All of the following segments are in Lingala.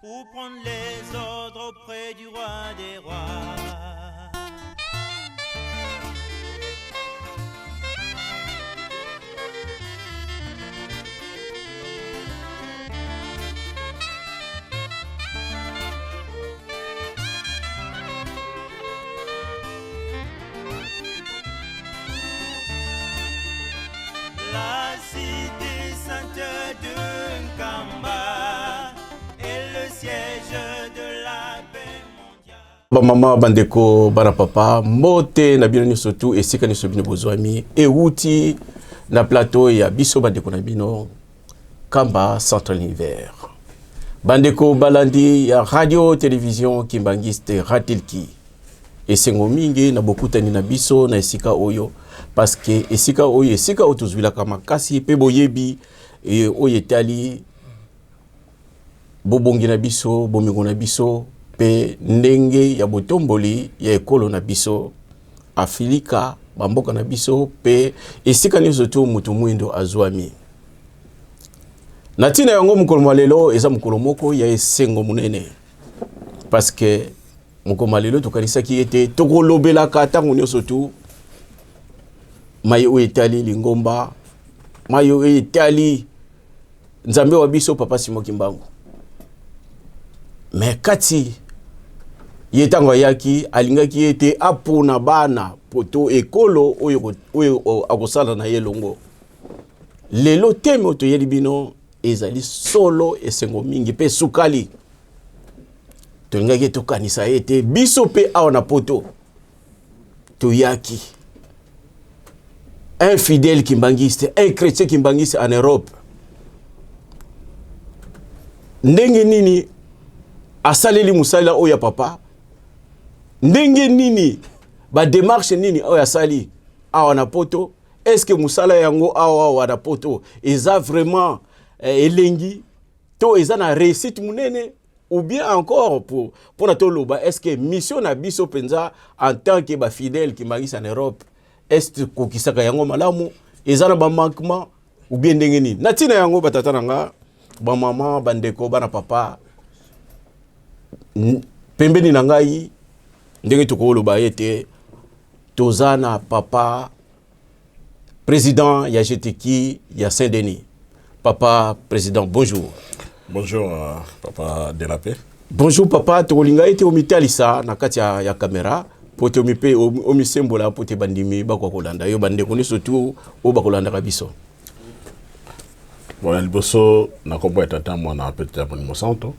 pour prendre les ordres auprès du roi des rois. La cité sainte de Nkamba est le siège de la paix mondiale. Ba mama bandeko bana papa mbote na bino nyonso tu esika nyonso bino bozwami euti na plateau ya biso bandeko na bino Kamba Central Univers. Bandeko balandi ya radio télévision Kimbangiste Ratilki esengo mingi na bokutani na biso na esika oyo parce que esika oyo esika otuzwila kama kasi pe boyebi e oyetali bobongi na biso bomingo na biso pe ndenge ya botomboli ya ekolo na biso Afrika bamboka na biso pe esika nyonso tu mutu mwindo azwami natina yango mukolo malelo eza mukolo moko ya esengo munene parce que mukolo malelo tokanisaki ete tokolobelaka ntango nyonso tu mayo etali lingomba mayo etali nzambe wa biso papa Simon Kimbangu mais kati yetango yaki alingaki ete apona bana poto ekolo oyo akosala na yelongo lelo teme to yelibino ezali solo esengo mingi pe sukali tolingaki tokanisa ete biso pe awa na poto toyaki un fidèle kimbangiste, un chrétien kimbangiste en Europe. Ndenge nini asaleli musala oya papa? Ndenge nini ba démarche nini oya sali awa na poto? Est-ce que musala yango awa na poto eza vraiment elengi to eza na réussite munene ou bien encore pour na toloba est-ce que mission na biso penza en tant que ba fidèle kimbangiste en Europe est kokisaka yango malamu ezana ba manquement ou bien ndenge nini natina yango batata nanga ba mama bandeko bana papa pembeni na ngai ndenge tokoloba ete tozana papa président ya GTK ya Saint-Denis. Papa président, bonjour. Bonjour papa Delapé. Bonjour papa, tokolinga ete omitalisa na kati ya kamera pote omipe omisembola pote bandimi bakwa kolanda yo bandeko ni surtout o bakolanda kabiso. Bon liboso na kombo etata mwana petit abonnement santo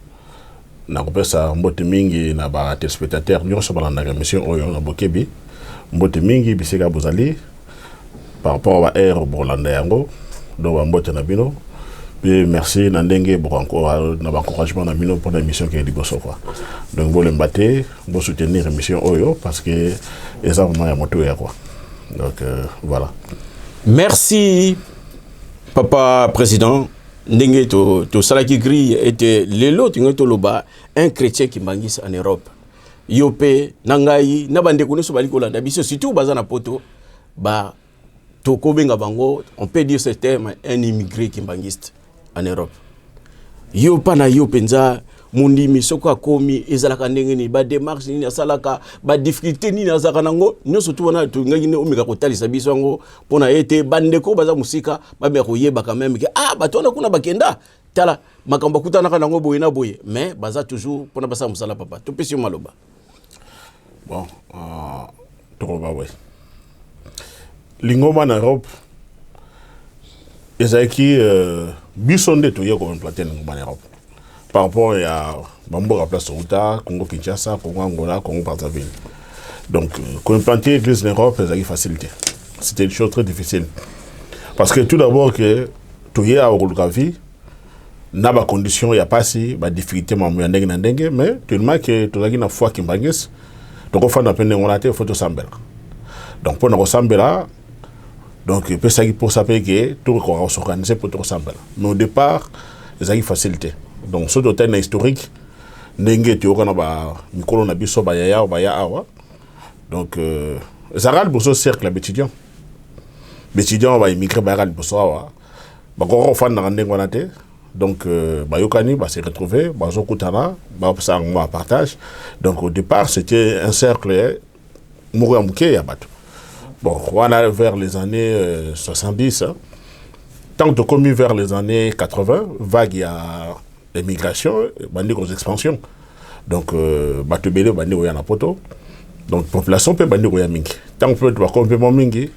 na kopesa mbote mingi na ba téléspectateurs nyonso balanda ka mission oyo na bokebi mbote mingi bisika bozali par rapport à air bolanda yango do ba mbote na bino. Puis merci na ndenge pour encore na encouragement na bino pour la mission qui est liboso quoi. Donc vous le battez, vous soutenir la mission oyo parce que ça vraiment ya moto ya quoi. Donc voilà. Merci papa président. Ndenge to salaki gri était lelo tingo to loba un chrétien qui mangis en Europe. Yope nangai na bande koneso bali kolanda biso surtout bazana poto ba to kobenga bango on peut dire ce terme un immigré qui mangiste en Europe. Yo pana yo penza mundimi soko akomi ezalaka ndenge ni ba démarche ni asalaka ba difficulté ni azaka nango nyoso tu wana tu ngaki ne omika kotalisa biso ngo pona ete bandeko baza musika babe koyeba quand même que bato na kuna bakenda tala makambo kutana kana ngo boye na boye mais baza toujours pona basa musala papa to pesi maloba. Bon toroba ouais. Lingoma en Europe ezaki bisonde to yeko implanter lingoma en Europe. Par rapport à Bamboura Place Routa, Congo Kinshasa, Congo Angola, Congo Brazzaville. Donc, quand implanter l'église en Europe, c'est une facilité. C'était une chose très difficile. Parce que tout d'abord, que tout y a à Orographie, n'a pas condition, il n'y a pas si, bah, difficulté, mais tellement que tout le monde foi qui m'engage, donc on fait un peu de photo sambela. Donc, pour nous ressembler là, donc, il peut s'agir pour savoir que tout le monde s'organise pour tout ressembler. Mais au départ, c'est une facilité. Donc, ce hôtel historique, n'engage tu auras ba mikolo na biso ba yaya ba ya awa. Donc, zaral boso cercle d'étudiants. L'étudiant va immigrer ba ral boso awa. Ba ko fan na ndenge wana te. Donc, Bayokani s'est retrouvé, Bazo Koutana, ça en partage. Donc, au départ, c'était un cercle, Mouramouké et Abatou. Bon, on a vers les années 70, hein. Tant que commis vers les années 80, vague, il y a l'immigration, bandi aux expansions. Donc, Batou Bélé, bandi au Yanapoto. Donc, population peut bandi au Yamingi. Tant que peut complètement Mingi,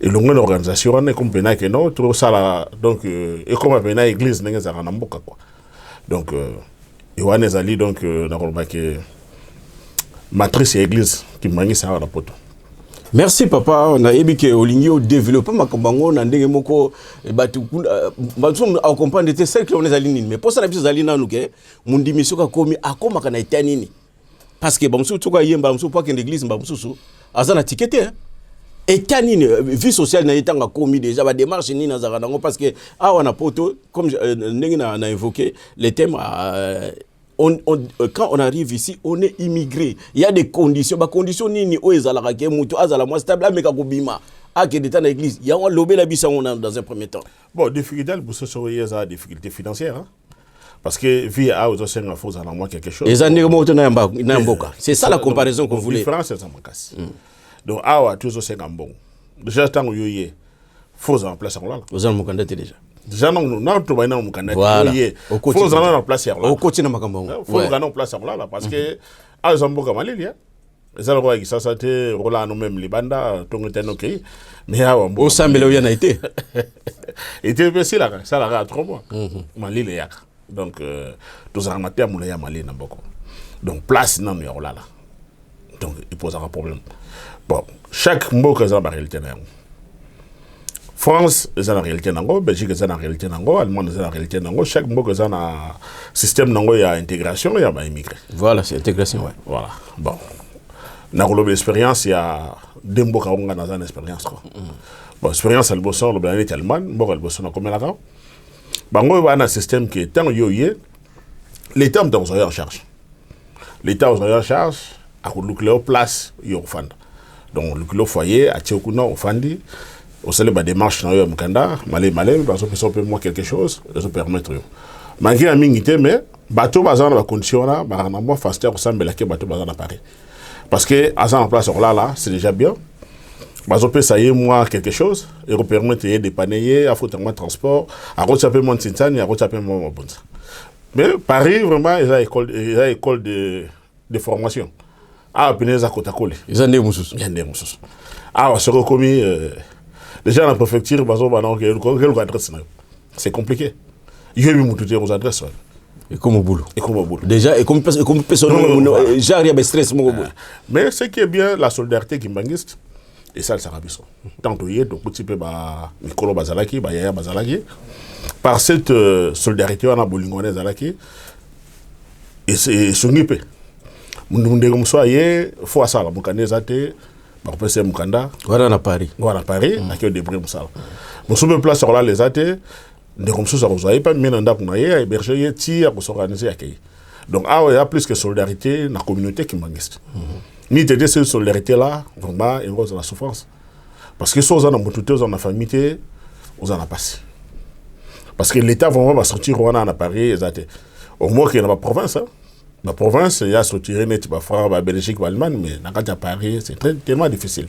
et l'organisation, on est comme Pena Keno, tout ça, donc, et comme Pena Église, n'est pas un quoi. Donc, Yohann Ezali, donc, dans matrice et église, qui manie ça à la poto. Merci papa, on a ébiqué au ligne au développement makambango na ndenge moko batu batum au comprendre de cercle on est aligné mais pour ça la bise alina nuke mundi misoka komi akoma kana itanini parce que bamsu tuka yemba bamsu pa que l'église bamsu azana ticket et tanini vie sociale na etanga komi déjà ba démarche ni na zarango parce que on a poto comme ndenge na évoqué les thèmes quand on arrive ici, on est immigré. Il y a des conditions. Les conditions ni ezalaka ke mutu azala mo stable mais ka kobima. A ke d'état dans l'église. Il y a on lobé la bisa dans un premier temps. Bon, difficulté pour ce soir, il y a des difficultés financières hein? Parce que vie a aux océans à faux à moi quelque chose. Les années na mboka. C'est ça la comparaison qu'on voulait. La différence c'est ça mon casse. Donc a tous océans en bon. Déjà tant où yoyé faux en place en là. Vous en mokanda déjà. Déjà non tout va dans mon candidat. Voilà. Faut en place là. Au côté na makambo. Faut en place là parce que à Zamboka Malili hein. Ça le qui ça c'était rola nous même les bandas tout était OK. Mais à au Sambela où y en a été. Était passé là ça la 3 mois. Malili yak. Donc tous en matière mon ya Malili na boko. Donc place non y là. Donc il pose un problème. Bon, chaque mot que ça va réalité là. France, c'est la réalité nango, Belgique, c'est la réalité nango, Allemagne, c'est la réalité nango. Chaque mot que ça a système nango, il y a intégration, il y a immigré. Voilà, c'est intégration, ouais. Voilà. Bon. Dans l'expérience, il y a deux mots qui ont une expérience. Bon, l'expérience, elle bosse en Allemagne, bon, elle bosse en comme là. Bon, il y a un système qui est tant yoyé, l'État est en charge. L'État est en charge, à le place, il y a un fond. Donc, le foyer, à Tchokuna, au fandi. Au sein de la démarche, malé, parce que ça peut moi quelque chose, ça permettre. Malgré la minité, mais bateau bazar dans la condition là, moi faster au sein de la bateau bazar à Paris. Parce que à en place là, c'est déjà bien. Bateau peut ça y est moi quelque chose, et vous permettre de dépanner, à foutre moi transport, à retirer mon tintane, à retirer mon bon. Mais Paris vraiment, il y a école de formation. Ah, puis à côté collé. Ils en ont moussous. Il y en a moussous. Ah, on se recommis. Déjà, la préfecture, c'est compliqué. Il y a eu aux adresses. Et comme au boulot. Et comme au boulot. Déjà, et comme personne, genre, il y a stress. Mais ce qui est bien, la solidarité qui m'engage, et ça, le Sarabiso. Tant que il y a Nicolo Bazalaki, Yaya Bazalaki, par cette solidarité, on a Bolingone Zalaki, et c'est son épée. Nous devons soigner, il faut ça, la Moukanezate. C'est Mukanda. Voilà à Paris. Voilà à Paris, avec des bruits comme ça. Nous sommes place sur là les athées, des comme ça, vous n'avez pas mis un dap pour y héberger, tir pour s'organiser accueillir. Donc il y a plus que solidarité dans la communauté qui manque. Ni t'aider cette solidarité là, vraiment, il y a la souffrance. Parce que si on a monté, on a famille, on a passé. Parce que l'État va sortir à Paris, les athées. Au moins qu'il y a la province. La province, il y a structuré net, France, Belgique, Allemagne, mais dans à Paris, c'est tellement difficile.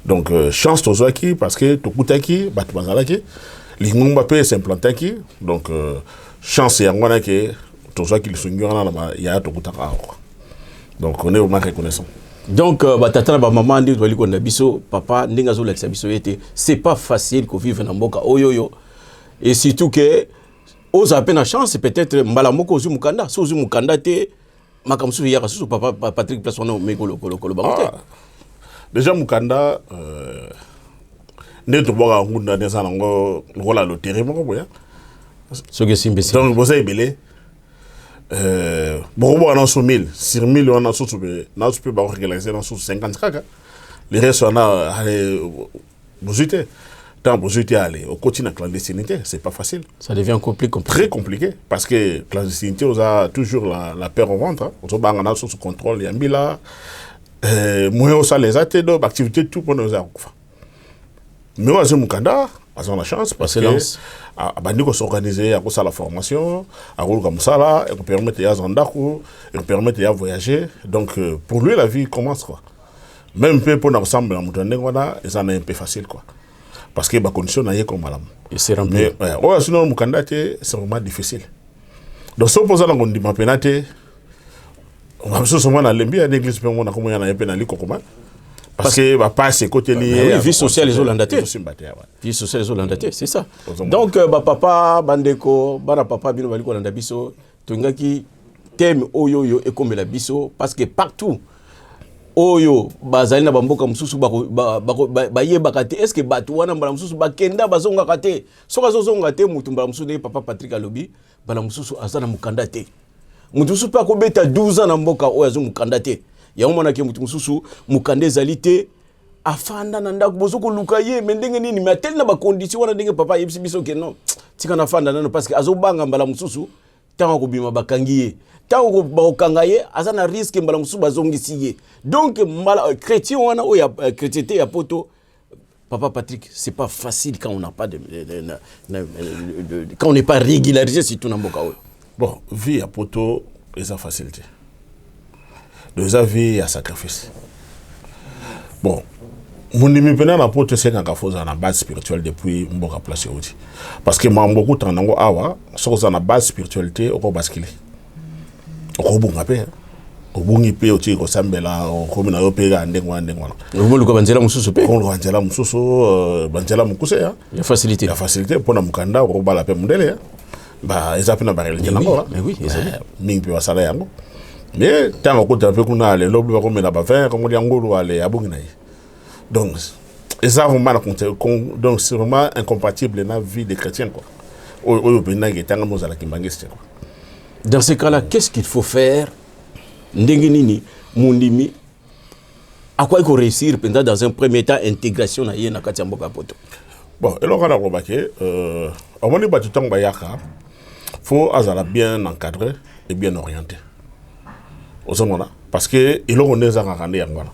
Donc, chance aux qui parce que tout coûte qui, battu bazalaki, les Mbappé s'implantent qui, donc chance et en que tous ceux qui sont là, il y a tout coûte donc on est vraiment reconnaissant. Donc, tata maman dit qu'on a biso, papa, n'engazo l'ex biso été, c'est pas facile qu'on vive dans Mboka, oyoyo, et surtout que aux à peine chance peut-être malamoko zu mukanda so zu mukanda te makamsu yaka su papa Patrick Plassona mekolo kolo bangote déjà mukanda ne to boga ngunda neza nango ngola lo terrain moko boya so que simbe donc vous avez belé bon on a sur 1000 sur 1000 on a sur na super ba régulariser dans sur 50 kaka les restes on a vous êtes tant vous êtes allé au quotidien de clandestinité, c'est pas facile. Ça devient compliqué. Très compliqué, parce que la clandestinité, on a toujours la peur au ventre. Hein. On a sous contrôle, il y a mis là. Moi, on a les activités, tout pour nous. Mais on a Mukanda, Ils ont la chance parce que Bandiko s'organiser à la formation, à rouler comme ça là, et permettre de Zandaku, et permettre de voyager. Donc pour lui la vie commence quoi. Même peu pour l'ensemble la montagne voilà, ils en ont un peu facile quoi. Parce que les conditions n'aient comme madame. Et c'est rempli. Mais ouais, sinon mon candidat c'est vraiment difficile. Donc si on pose la condition ma pénalité, on va se soumettre à l'embia l'église pour moi comment il y en a un peu dans les comment. Parce que va pas ces côtés liés. Vie sociale les Hollandais. Vie sociale les Hollandais, c'est ça. Donc papa bandeko, bana papa bino bali ko landa biso, tongaki thème oyo et comme la biso parce que partout oyo bazali na bamboka mususu ba yebaka te est-ce que batu wana mbala mususu bakenda bazonga te soka zozonga te mutu mbala mususu ne papa Patrick alobi bala mususu azana mukanda te mutu mususu pa ko beta 12 ans na mboka oyo azonga mukanda te ya mona ke mutu mususu mukanda ezali te afanda na ndako bozoko luka ye mais ndenge nini mais tel na ba condition wana ndenge papa yebisi biso ke non tika na fanda nano parce que azobanga mbala mususu tango ko bima bakangi ye tango ko kangaye azana risque mbala mususu bazongisi ye donc chrétien wana o ya chrétienté ya poto papa Patrick c'est pas facile quand on n'a pas quand on n'est pas régularisé surtout na mboka o bon vie à poto eza facilité deux avis à sacrifice bon mon ami pena na poto c'est quand foza na base spirituelle depuis mboka place oti parce que ma beaucoup tanango awa soza na base spiritualité oko basculer oko bunga pe obungi pe oti ko sambela ko mina yo pe ga ndengwa luka banzela mususu pe ko banzela mususu banzela mukuse ya facilité pour na mukanda ko bala pe mundele ba ezapi na barele nango mais oui mingi pe wasala yango mais tango ko tape kuna ale lobi ba ko mena ba 20 ko ngoli ngolo ale abungi na donc ça vraiment donc c'est vraiment incompatible dans la vie des chrétiens quoi. Dans ce cas-là, qu'est-ce qu'il faut faire? Ndengenini mundimi à quoi il faut réussir pendant dans un premier temps intégration na yena kati mboka poto. Bon, et là on a remarqué au moment où tu tombes bayaka, faut azala bien encadré et bien orienté. Au ce moment-là parce que il on est en rendre yangwana.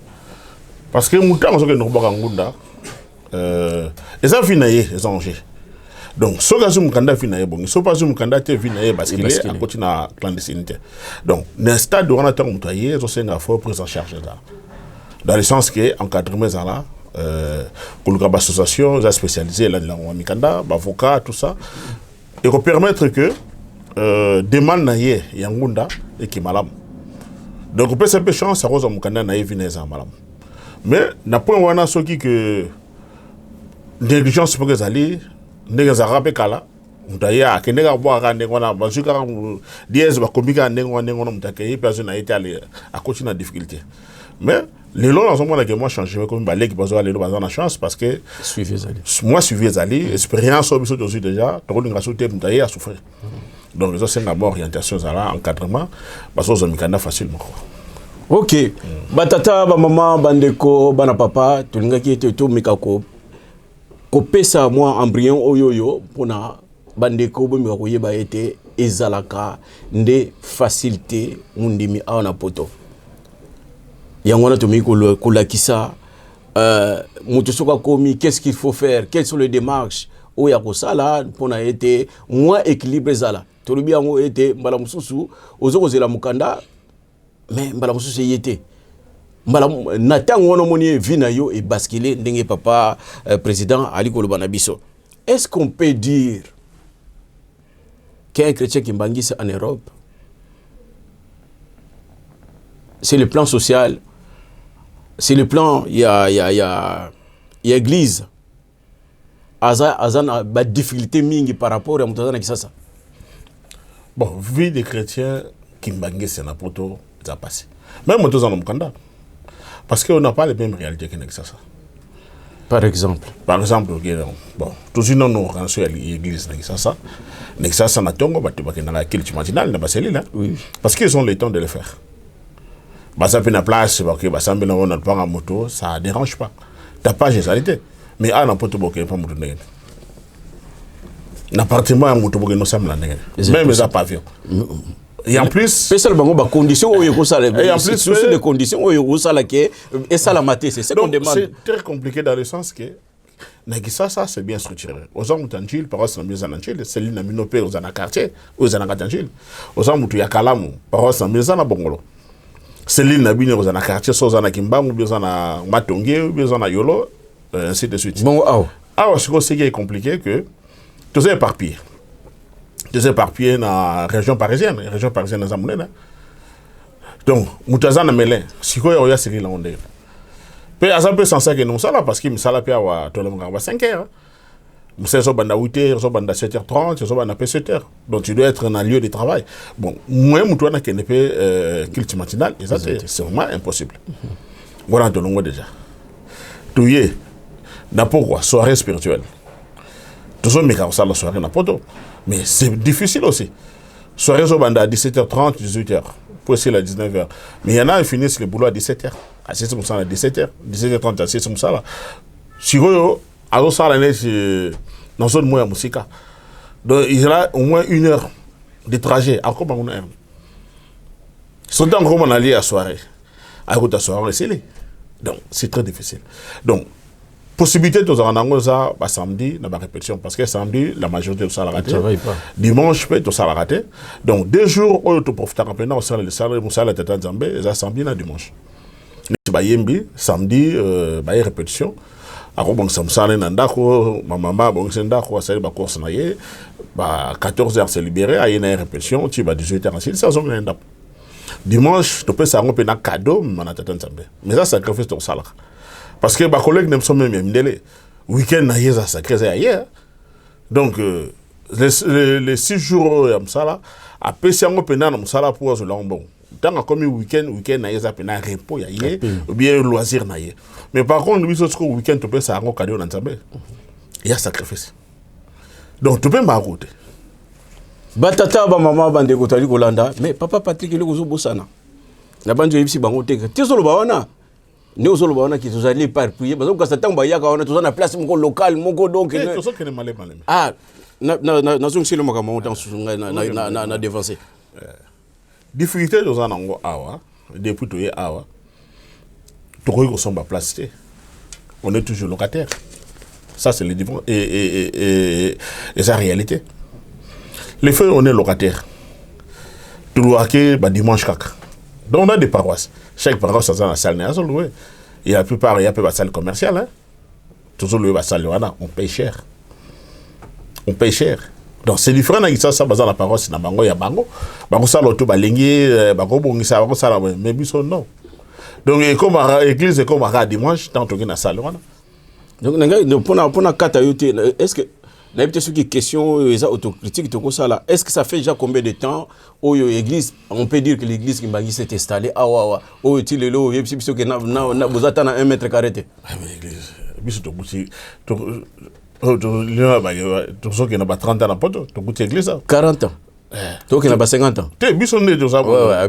Parce que mouta on sait que nous ngunda eza finaye eza enjeu. Donc so gazu mukanda finaye bon so pas mukanda te finaye parce qu'il est à côté na clandestinité. Donc dans stade on attend mutaye so senga faut prise en charge là. Dans le sens que encadrement ça là pour l'association spécialisée là dans mikanda avocat tout ça et pour permettre que demande naye yangunda et qui malam. Donc on peut se chance à rose mukanda naye vineza malam. Mais na point wana soki que négligence pour que ali ndenge za rapé kala mutaya kenega boaka ndenge wana bazuka dièse ba komika ndenge wana mutake personne na été allé à cause de difficulté mais les lots dans moment que moi changer comme balé qui besoin aller dans la chance parce que moi suivi ali expérience au aussi déjà to linga sauter mutaya a souffrir donc ça c'est d'abord orientation ça là encadrement parce que ça mikanda facilement. Ok, batata, ba maman, bandeko, bana papa, tulinga ki ete to mikako. Ko pesa moi embryon oyoyo pona bandeko bo mikako yeba ete ezalaka nde facilité mundimi aona poto. Yangona to mikolo kolakisa mutu soka komi qu'est-ce qu'il faut faire, quelles sont les démarches oya ko sala pona ete moi équilibre zala. To lubi yango ete mbala mususu ozoko zela mukanda mais mbala mususu yete mbala natango wono moni vina yo et basculer ndenge papa président Ali Koloba biso. Est-ce qu'on peut dire qu'un chrétien qui mbangisse en Europe c'est le plan social, c'est le plan il y a église azana ba difficulté mingi par rapport à mutazana kisasa. Bon, vie des chrétiens qui mbangisse na poto ça passé. Même tous en Mukanda. Parce qu'on n'a pas les mêmes réalités que Nexasa. Par exemple, bon, tous une non organisation à l'église Nexasa. Nexasa n'a tongo batu bakena la kilti matinale na baseli là. Oui. Parce qu'ils ont le temps de le faire. Basa pena place parce que basa mbena on a pas en moto, ça dérange pas. T'as pas généralité. Mais à n'importe boké pas moto ndenge. L'appartement à moto boké no samla ndenge. Même les pavillons. Et en plus, c'est les conditions où il y a les conditions où il y a et ça la maté, c'est ce qu'on demande. C'est très compliqué dans le sens que ça c'est bien structuré. Aux gens mutanjil paroisse na mieux ananjil, celle na minopé aux ana quartier, aux ana katanjil. Aux gens mutu ya kalamu paroisse na mieux ana bongolo. Celle na bino aux ana quartier, aux ana kimbangu, aux ana matonge, aux ana yolo, ainsi de suite. Bon, ce qui est compliqué que tout ça est éparpillé. Tout ça est éparpillé dans la région parisienne, dans Zamounena. Donc, Moutazana Melin, si quoi il y a c'est qu'il en est. Puis à ça peut senser que non ça là parce que ça là peut avoir tout le monde à 5 heures. Moussa so banda 8h, so banda 7h30, so banda 7h. Donc tu dois être dans un lieu de travail. Bon, moi Moutouana qui n'est pas culte matinal, et ça c'est vraiment impossible. Voilà tout le monde déjà. Tout y est. N'importe quoi, soirée spirituelle. Tout ça mais quand ça la soirée n'importe. Mais c'est difficile aussi. Soirée so banda à 17h30, 18h. Pour essayer à 19h. Mais il y en a qui finissent le boulot à 17h. À 6h à 17h. 17h30 à 6h là. Si vous avez ça dans une moyen musique. Donc il y a au moins 1 heure de trajet. À quoi on a? Surtout quand on allait à la soirée. À côté de la soirée, c'est donc c'est très difficile. Donc possibilité de faire ça samedi dans la répétition parce que samedi la majorité de ça la raté. Dimanche peut tout ça la raté. Donc 2 jours où tu profites en plein au salon le salon pour ça la tête Nzambe et ça samedi na dimanche. Ni ba yembi samedi ba répétition. Ako bon samsane na ndako maman bon ndako ça ba course na yé ba 14h c'est libéré à une répétition tu ba 18h ainsi ça zone na ndako. Dimanche tu peux ça on peut na cadeau na tête Nzambe. Mais ça sacrifice ton salaire. Parce que mes collègues n'aiment pas même délai. Week-end, ça sacré ailleurs. Donc, les 6 jours, ça là, après, si on peut faire ça pour se bon. Tant que comme week-end, ça peut faire repos, ou bien loisir. Mais par contre, le week-end, tu peux faire un cadeau dans le il y a sacrifice. Donc, tu peux m'arrêter. Batata, maman, bande kotali kolanda, mais papa Patrick, il est au Bossana. La bande de Yipsi Bangote, tu es sur le Bawana. Nous sommes qui sont allés par prier parce que ça tombe il y a quand on est tous en place mon local mon donc tout ça qui est mal ah na zone silo maka montant na défenser difficulté dans un angle awa depuis tout est awa tout qu'on sont pas placé on est toujours locataire ça c'est le divorce et sa réalité les faits on est locataire tout le bah dimanche caca. Donc on a des paroisses. Chaque paroisse a une salle. Et la plupart, il y a une salle commerciale. Hein? Toujours le salle, on paye cher. On paye cher. Donc c'est différent. Ça, dans la paroisse, il y a bango. Bango ça, l'auto, balingé, bango bon, ça, mais bisous non. Donc comme l'église est comme à dimanche, tant qu'on a la salle. Donc pour na kata yote, est-ce que la question autocritique est-ce que ça fait déjà combien de temps où l'église, on peut dire que l'église qui s'est installée à Wawa, où est-il le lot, il y a vous attendez 1 mètre carré. Ah mais l'église, tout ça qui n'a pas 30 ans, tout l'église. 40 ans. Donc il n'a pas 50 ans. Tu es né de ça. Ouais,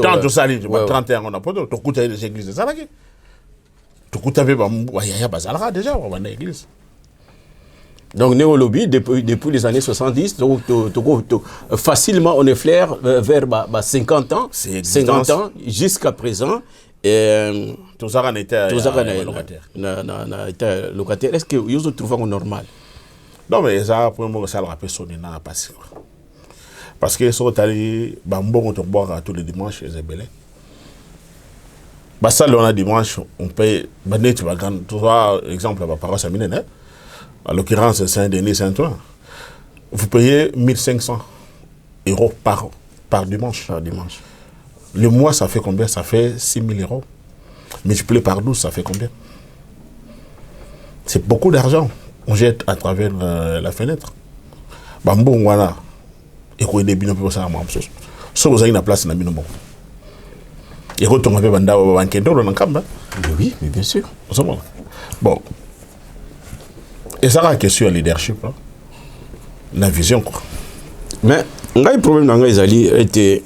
tant tu salis, tu as 31 ans, tu as des églises. Tu as déjà l'église. Donc, néo-lobby, depuis les années 70, donc, facilement, on est flair vers 50 ans. 50 ans, jusqu'à présent. Tout ça, on était locataire. Locataire. Est-ce que vous trouvez normal? Non, mais ça, pour moi, ça ne personne n'a pas passé. Parce que si on est allé, on te boire tous les dimanches, c'est belé. Ça, on a dimanche, on paye, tu vas gagner, tu vois, exemple, la parole, ça mine, à l'occurrence, c'est Saint-Denis, Saint-Ouen. Vous payez 1500 € par dimanche. Le mois, ça fait combien? Ça fait 6 000 €. Multiplié par 12, ça fait combien? C'est beaucoup d'argent. On jette à travers la fenêtre. Bon, voilà. Et quoi, des binômes pour ça, à moi, si vous avez une place, dans le binôme. Et quand on avait un oui, mais bien sûr. Bon. Et ça a une question de leadership, hein? La vision, quoi. Mais, le problème dans les alliés était.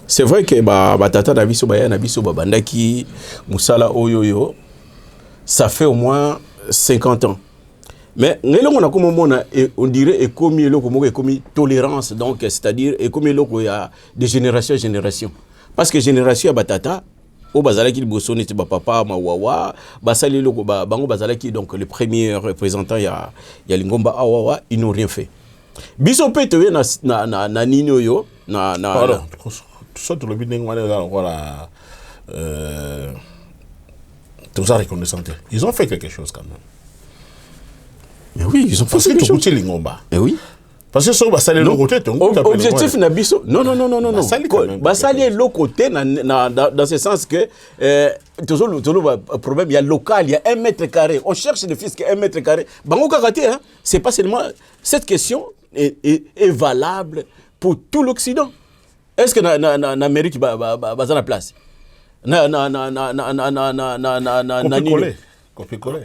C'est vrai que Tata Nabiso Baya Nabiso Babandaki Moussala Oyoyo, ça fait au moins 50 ans. Mais on dirait comme tolérance, donc c'est-à-dire il y a de génération en génération. Parce que génération à Batata, au bazalaki liboso neti ba papa mawawa basali loko bango bazalaki donc le premier représentant ya Lingomba awawa, ils n'ont rien fait. Biso pe te na nini oyo na ça tout le biding voilà tout ça reconnaissant. Ils ont fait quelque chose quand même. Mais oui, ils ont fait quelque chose. Lingomba. Mais oui. Parce que ça va salir le côté. Objectif na biso. Non. Basali le côté dans ce sens que toujours le problème il y a local, il y a 1 mètre carré. On cherche des fiscs 1 mètre carré. Bango karaté hein, c'est pas seulement cette question est valable pour tout l'Occident. Est-ce que en Amérique baza la place?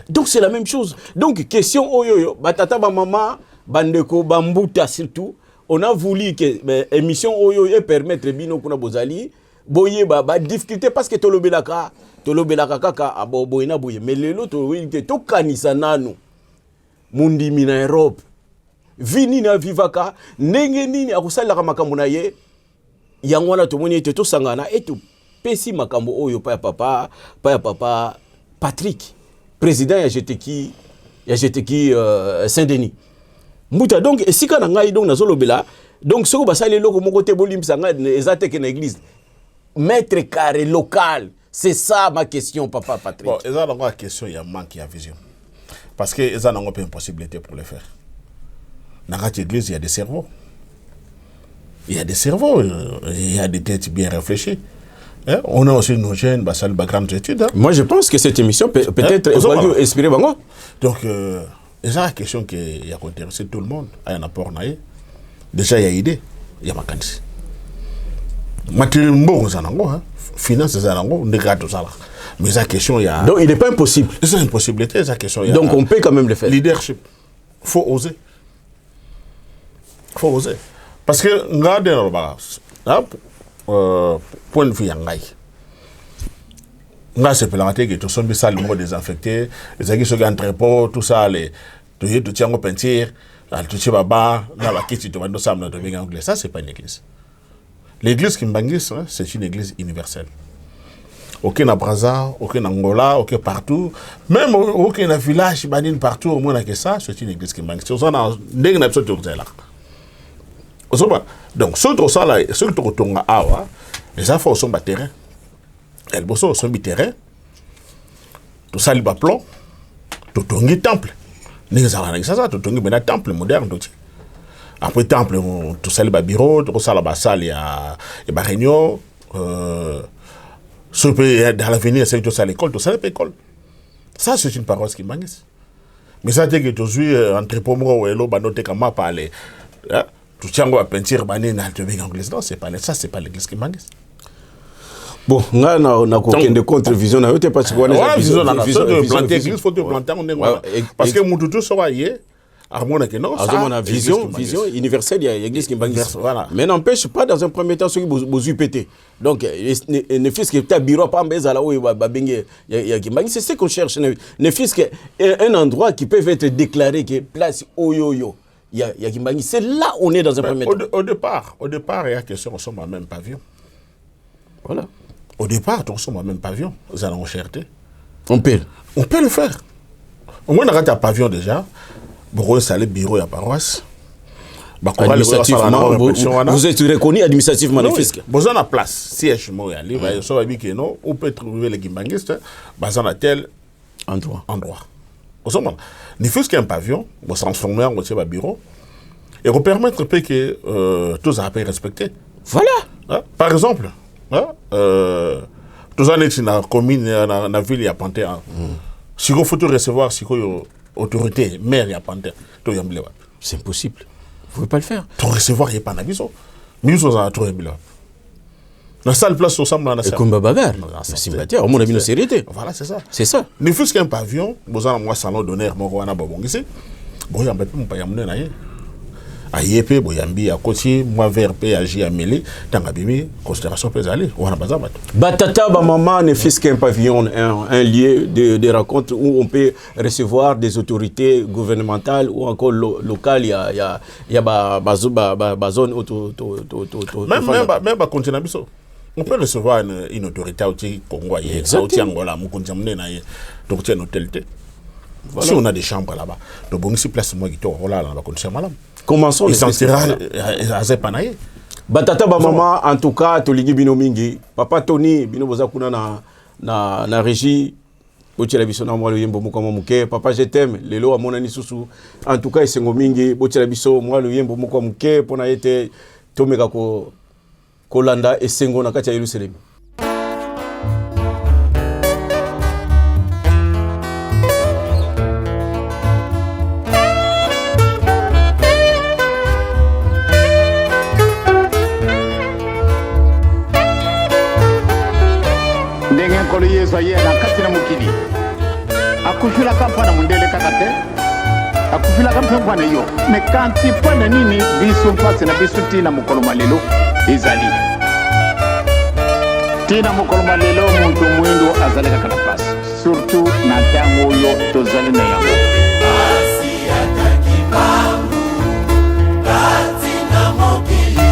Donc c'est la même chose. Donc question oyoyo batata ba maman bandeko bambuta surtout on a voulu que émission oyoyo permettre bino kuna bozali boye ba difficulté parce que tolobelaka kaka aboyena boye mais lelo to kanisa nanu mundimi na Europe vini na vivaka ndenge nini akosalaka makambo na ye yango wana tomoni ete to sangana eto pesi makambo oyo pa ya papa Patrick président ya GTK Saint-Denis Mouta donc esika na ngai donc nazolobela donc soko basali loko moko te bolimisa ngai ezate ke na église mètre carré local, c'est ça ma question papa Patrick. Bon, eza na ngwa question ya manque ya vision parce que eza na ngwa pas impossibilité pour le faire. Dans l'église il y a des cerveaux. Il y a des cerveaux, il y a des têtes bien réfléchies. Hein? On a aussi nos jeunes, bah, ça le background d'études. Hein? Moi, je pense que cette émission peut-être inspirer Bango. Donc, c'est la question qui a intéressé tout le monde. Il y a un apport. Déjà, il y a idée. Il y a ma quantité. Matériel, finance, mais la question, il y a. Donc, il n'est pas impossible. C'est une possibilité, la question. Donc, on peut quand même le faire. Leadership. Il faut oser. Il faut oser. Parce que, regardez, point de vue yangai. Là, c'est planté que tout ça, le mot désinfecté, les aguets sur entrepôt, tout ça, les tout tient au peinture, tout tient baba, là, la question, tout ça, ça, c'est pas une église. L'église qui m'bangis, c'est une église universelle. Ok, na Brazza, ok, na Angola, ok, partout. Même ok, na village, partout, au moins, ça, c'est une église qui m'bangis. C'est ça, on a une absolument là. Donc, ceux qui sont là, ceux qui sont là, les enfants sont sur terrain. Elles sont sur le terrain. Tout ça, il y a plan. Tout le temple. Nous avons ça, tout le temple moderne. Après le temple, tout ça, il y a bureau, tout ça, il y a salle, il y a réunion. Dans l'avenir, c'est tout ça, l'école, tout ça, l'école. Ça, c'est une parole qui manque. Mais ça, c'est que tu suis entrepôt, noté comme moi, parler. Tu tiens à peinture, non, c'est pas ça, c'est pas l'église qui manque. Bon, on a aucune contre-vision. On a parce qu'on a vision. Il faut te planter. Parce que Moutoutou soit hier, on a vision universelle, il y a l'église qui manque. Mais n'empêche pas dans un premier temps ceux qui vous pété. Donc, ne fût-ce que tu as bureau, pas c'est ce qu'on cherche. Ne fût-ce qu'un endroit qui peut être déclaré que place Oyoyo. C'est là où on est dans un premier temps. Au départ, il y a question, on sommes à même pavillon. Voilà. Au départ, on sommes à même pavillon. Nous allons chercher. On peut le faire. Au moins, on a un pavillon déjà. Pour installer le bureau et la paroisse. Administrativement, vous êtes reconnu administrativement les fiscs. Vous avez la place. Siège, on peut trouver les gimbangistes dans un tel endroit. Il faut qu'il y ait un pavillon, on transformer en bureau, et on permettre que tous les appels respectés. Voilà. Par exemple, tous les gens dans la commune, dans la ville, il y a Panthéon. Si vous faut recevoir, si vous autorité, maire, il y a Panthéon. C'est impossible. Vous ne pouvez pas le faire. Pour recevoir, il n'y a pas d'aviso. Mais nous avons trouvé. Dans la place, on s'en va. Comme bagarre. C'est au moins, on a sérénité. Voilà, c'est ça. C'est ça. Ne fût-ce qu'un pavillon, vous avez un salon d'honneur, vous avez un bon ici. Vous avez un peu de Ayepe, Boyambi, à côté, moi, VRP, Agi, Amélie, Tangabimi, considération peut aller. On a pas ça. Batata, maman, ne fût-ce qu'un pavillon, un lieu de rencontre où on peut recevoir des autorités gouvernementales ou encore locales. Il y a ma zone autour. Même continent. On peut recevoir une autorité au Congo, au Angola, donc c'est une autorité. Si on a des chambres là-bas, donc on ici place moi qui est là, on va continuer malade. Commençons les sentira à Zepanaye. Batata ba mama en tout cas toligi bino mingi. Papa Tony bino boza kuna na régie. Bochela biso na mwalo yembo mukama muke. Papa je t'aime. Lelo amona ni susu. En tout cas esengo mingi. Bochela biso mwalo yembo mukama muke. Pona yete tomeka ko kolanda esengo na kati ya Yerusalemu. Akufila kampana mundele kakate akufila kampana yo me kanti pona nini biso mpase na biso tina mukolo malelo ezali tina mukolo malelo muntu mwendo azaleka kana pasi surtout na tango yo tozali na yango asi ataki bangu kati na mokili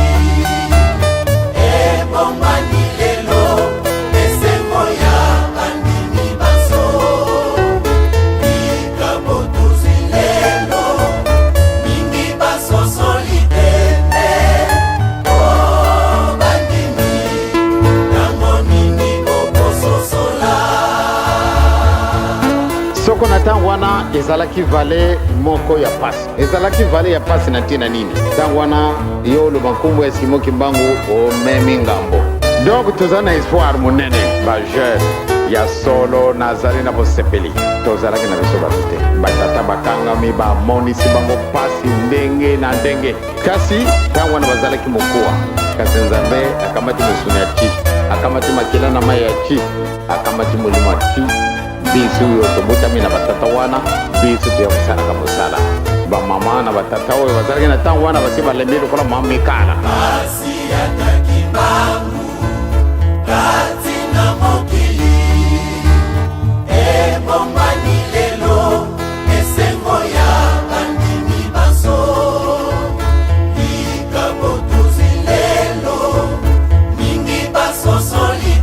ebomani lelo esengo ya andimi baso Soko na tangwana ezalaki vale moko ya pasi. Ezalaki vale ya pasi na tina nini? Tangwana yo lo bankumbu ya Simon Kimbangu o memi ngambo. Donc tozana espoir monene ba jeune ya solo nazali na bosepeli. Tozalaki na biso batute. Batata bakanga mi ba monisi bango pasi ndenge na ndenge. Kasi tangwana bazalaki mokuwa. Kasi nzambe akamati musuni ya chi. Akamati makila na mai ya chi. Akamati mulimo ya chi. Bisu yo tobuta na batata wana bisu to yakusana kamusala ba mama na batata we bazalaki na tango wana basiba lembelo kola mama mikala asi ataki bangu kati na mokili ebomani lelo esengo ya andimi baso ikabotuzi lelo mingi baso solide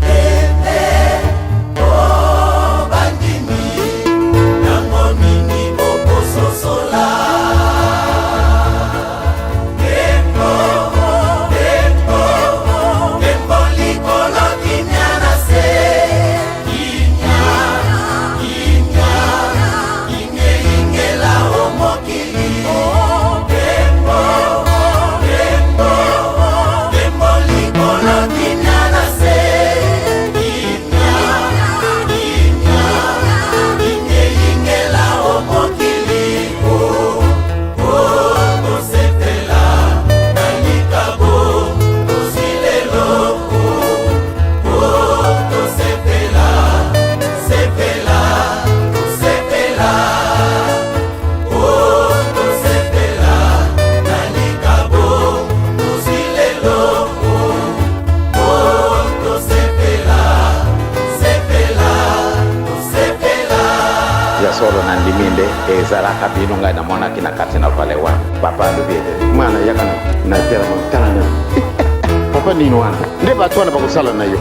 solo na ndiminde ezalaka bino ngai na mona kina kati na vale wana papa lobi mwana yakana na tera mutana papa nini wana nde batu wana bakusala na yo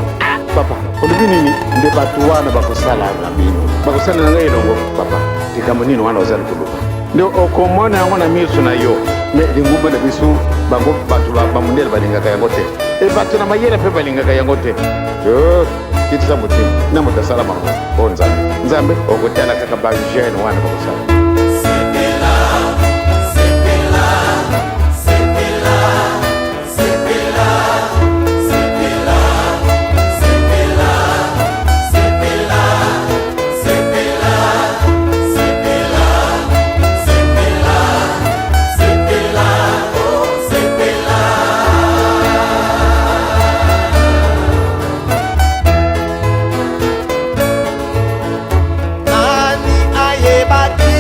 papa olobi nini nde batu wana bakusala na bino bakusala na ngai longo papa tikamo nini wana ozali kuluka nde okomona yango na miso na yo me lingumba na bisu bango batu bamundele balingaka yango te batu na mayele pe balingaka yango te kitisa mutima na mutasala mango bonza nzambe okutala kaka ba jeune wana bakusala Nani ayebaki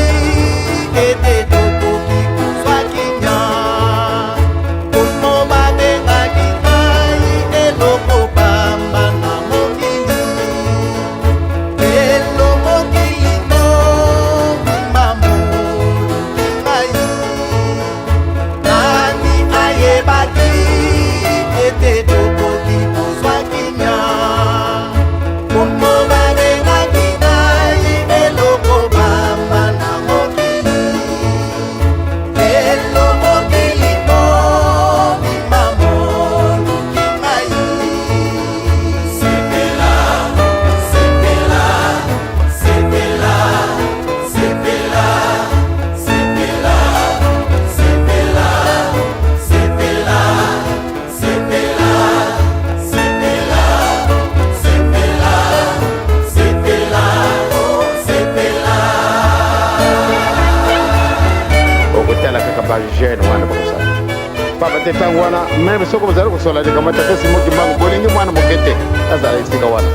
te tangwana même soko bazali kosola de kamata te simo kimbangu bolingi mwana mokete azala isika wana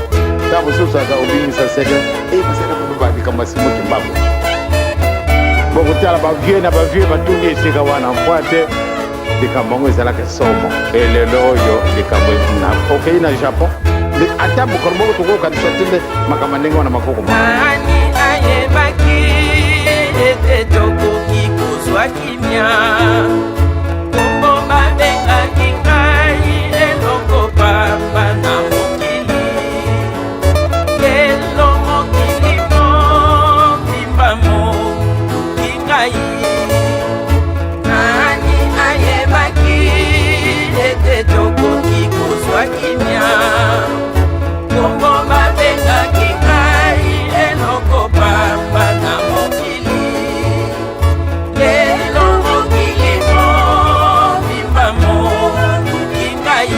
tabu susa ka obimisa seke baseka kuba de kama simo kimbangu boko tala ba vieux batundi isika wana mpoate de kambangu ezala ke somo elelo yo de kambangu na okay na Japon de atabu kormo to ko kan sotile makamandengo wana makoko ani ayebaki ete toko kikuzwa kimia kombo babengaki ngai eloko pamba na mokili lelo mokili mobimba motuki ngai ani ayebaki ete toko kikuzwa kimia kombo babengaki ngai eloko pamba na mokili lelo mokili mobimba motuki ngai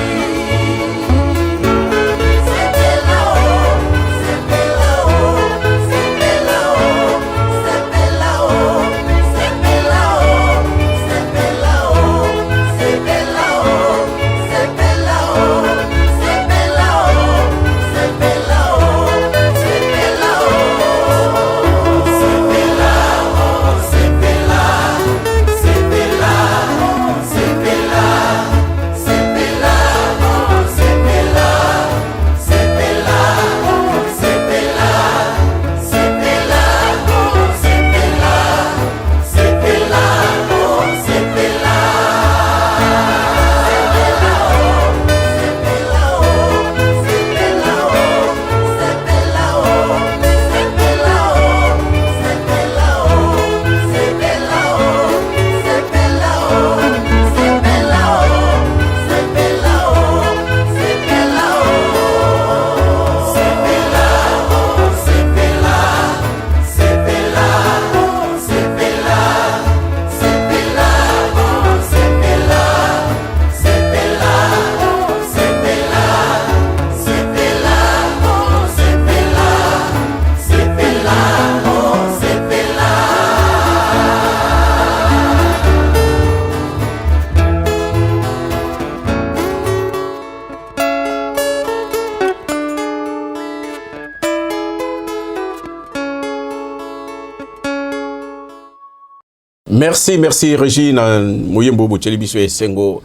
Merci Régine Moyembo Bocheli biso esengo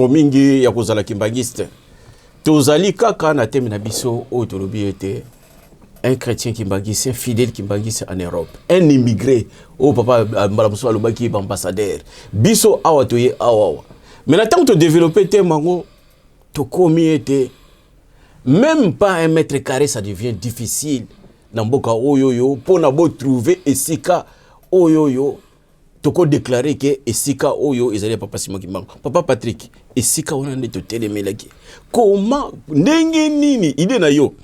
mingi ya kozala kimbangiste tozali kaka na teme na biso o tolobi ete un chrétien kimbangiste, un fidèle kimbangiste en Europe, un immigré au papa mbalamuso alobaki ambassadeur biso awa toye awa mais tant que tu développer tes mango to komi ete même pas un mètre carré ça devient difficile na mboka oyoyo pona bo trouver esika oyoyo toko déclarer que esika oyo ezali papa Simon Kimbangu papa Patrick esika on ande to telemelaki comment ndenge nini idée na yo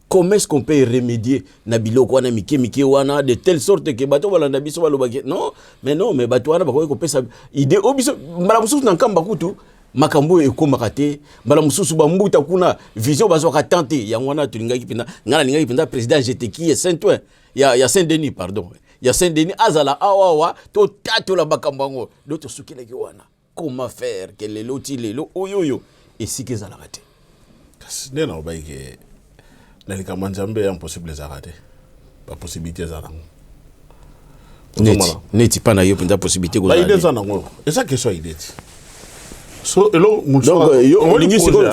comment est-ce qu'on peut remédier na biloko wana mike wana de telle sorte que bato balanda biso balobaki non mais bato wana bakoki kopesa idée obiso mbala mususu na nkamba kutu makambo ekomaka te mbala mususu bambuta kuna vision bazwaka tante yango wana tulingaki pinda ngana lingaki pinda président GTK Saint-Ouen ya Saint-Denis pardon ya Saint-Denis azala awawa to tato la bakambango d'autres sukile ki wana comment faire que les loti lelo oyoyo et si que zala raté nena obaike na likamanzambe impossible za raté pas possibilité za nango neti pas na yo pinda possibilité go za idée za nango et ça question idée so elo donc il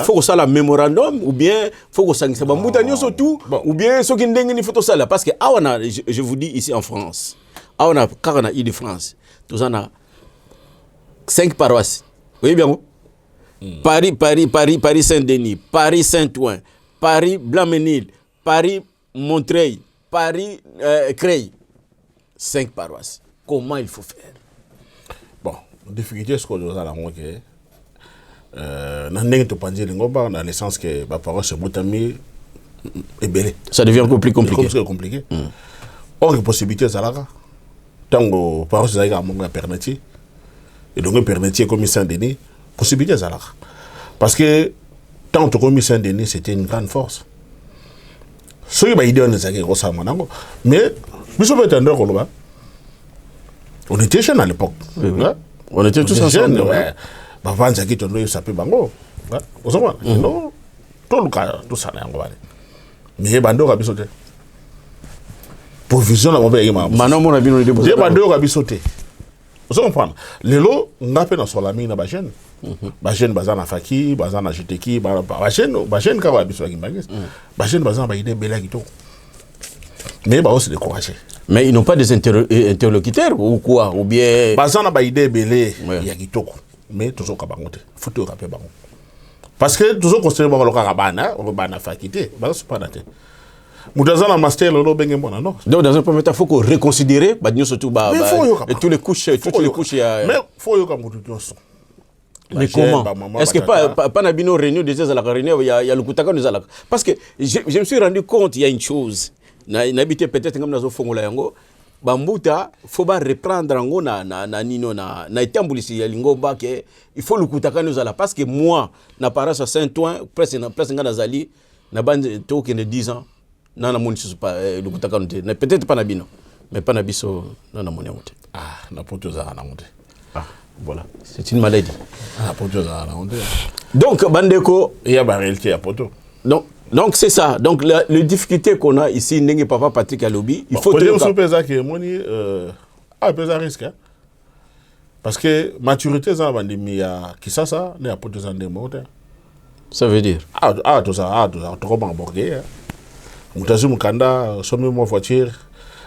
faut que ça la mémorandum ou bien faut que ça ngisa bambuta nyoso tout ou bien so ki ndenge ni photo ça là parce que awana je vous dis ici en France awana karana Île-de-France tous en a 5 paroisses oui bien Paris Saint-Denis, Paris Saint-Ouen, Paris Blanc-Ménil, Paris Montreuil, Paris Creil. 5 paroisses. Comment il faut faire? Bon, la difficulté c'est qu'on a la moitié. Dans le sens que ma paroisse Boutami est belle. Ça devient encore plus compliqué. C'est compliqué. Or, les possibilités, c'est là. Tant que paroisse est à mon pernétier, et donc pernétier comme Saint-Denis, possibilité, c'est là. Parce que tant que comme Saint-Denis, c'était une grande force. Ce qui est idée, c'est que mais, on était jeunes à l'époque. Oui. On était tous ensemble. Ouais. bavanza ki tondo sape bango ozoma non to luka to sana yango bale mais bando ka biso te provision na mabe yima maintenant mon abi no de je bando ka biso te ozo comprendre lelo ngape na solami na ba jeune bazana faki bazana jiteki ba jeune ka ba biso ki mbangis ba jeune bazana ba ide bela kitoko mais ba aussi décourager. Mais ils n'ont pas des interlocuteurs ou quoi ou bien bazana ba ide belé ya kitoko mais toujours ka bango te faut te rappeler bango parce que toujours considérer bango ka bana fakité ba so pas naté mutazana master lolo benge mbona non donc dans un premier temps faut qu'on reconsidérer ba nyo surtout ba tous les couches mais faut yo ka mutu toso. Mais comment? Est-ce que pas Nabino réunion déjà à la réunion il y a le Koutaka nous a parce que je me suis rendu compte il y a une chose n'habité peut-être comme dans fongola yango bambuta faut pas reprendre ngo na nino na itambulisi ya lingomba que il faut le Koutaka nous a parce que moi na parage à Saint-Ouen presque nga nazali na bande to que ne 10 ans na moni pas le Koutaka nous peut-être pas Nabino mais pas Nabiso na moni ngote na poto za na ngote. Voilà, c'est une maladie. Donc, Bandeko, il y a une réalité à poto. Donc c'est ça. Donc la difficulté qu'on a ici, n'est papa Patrick Alobi, il faut risque. Parce que maturité, ça va dire qui ça, n'est pas poto ça veut dire. Tout ça, trop emborgué. Moutazi Mukanda, somme moi voiture,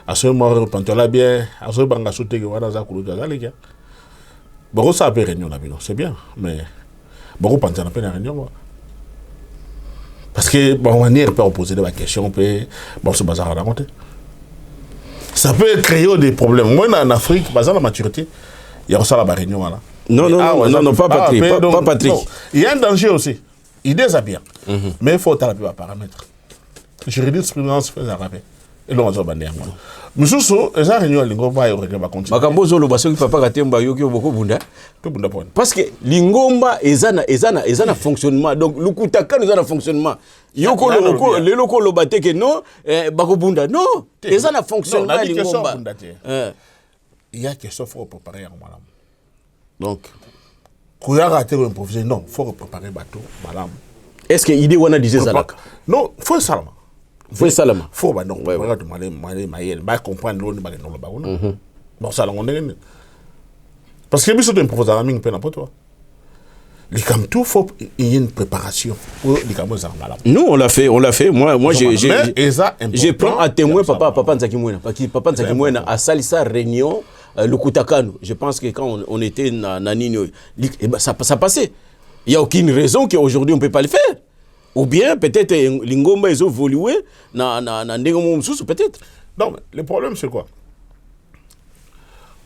à ce moment pantola bien, à ce banga sauté que voilà ça coule de la beaucoup ça peut réunion c'est bien mais beaucoup pensent à la réunion parce que bon on peut poser des questions peut bon ce bazar à raconter ça peut créer des problèmes moi en Afrique basant la maturité il y a ça la réunion là non pas Patrick pas Patrick il y a un danger aussi idée ça bien mais il faut taper les paramètres jurisprudence fait ça rappel et là on va banner moi Mususu, eza réunion lingomba yo régler ba continuer. Makambozo lo basoki papa katemba yoki oboko bunda. To bunda pon. Parce que lingomba ezana fonctionnement. Donc lukutaka nous a fonctionnement. Yoko le loko lo bateke non bako bunda. Non, ezana fonctionnement lingomba. Il y a question faut préparer en malam. Donc kuya rater improviser non, faut préparer bateau malam. Est-ce que idée wana disait ça là? Non, faut ça. Faut salama. Faut ba non, ba to malé ba comprendre l'on ba non ba non. Bon ça on est parce que biso de improviser la mingi pe na poto. Les comme tout faut y une préparation pour les comme ça malade. Nous on l'a fait. Moi j'ai prends à témoin papa Nzaki Mwena parce que papa Nzaki Mwena a salisa réunion le Koutakano. Je pense que quand on était na Nino ça passait. Il y a aucune raison qu'aujourd'hui on peut pas le faire. Ou bien peut-être Lingomba ils ont évolué na Ndengomou peut-être. Non, mais le problème c'est quoi?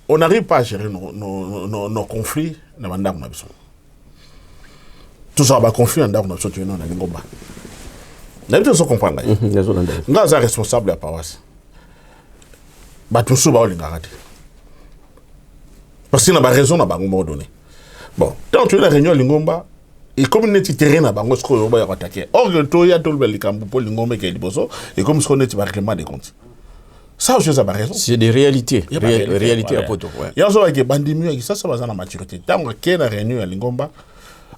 On n'arrive pas à gérer nos conflits dans le Ndako. Tout ça va conflit dans le Ndako na Lingomba. D'habitude on comprend là. Nous sommes responsables de la paroisse. Bah tout ça va au Lingarati. Parce qu'il y a une raison à Bangomba donné. Bon, quand tu es la réunion Lingomba et comme il y terrain à Bango, on va attaquer. Or, il y a tout le camp pour Lingomba qui est liboso et comme ce qu'on est règlement des comptes. Ça, je sais pas raison. C'est des réalités. Réalité à poto. Il y a un bandit ça va dans la maturité. Tant qu'il y a une réunion à Lingomba,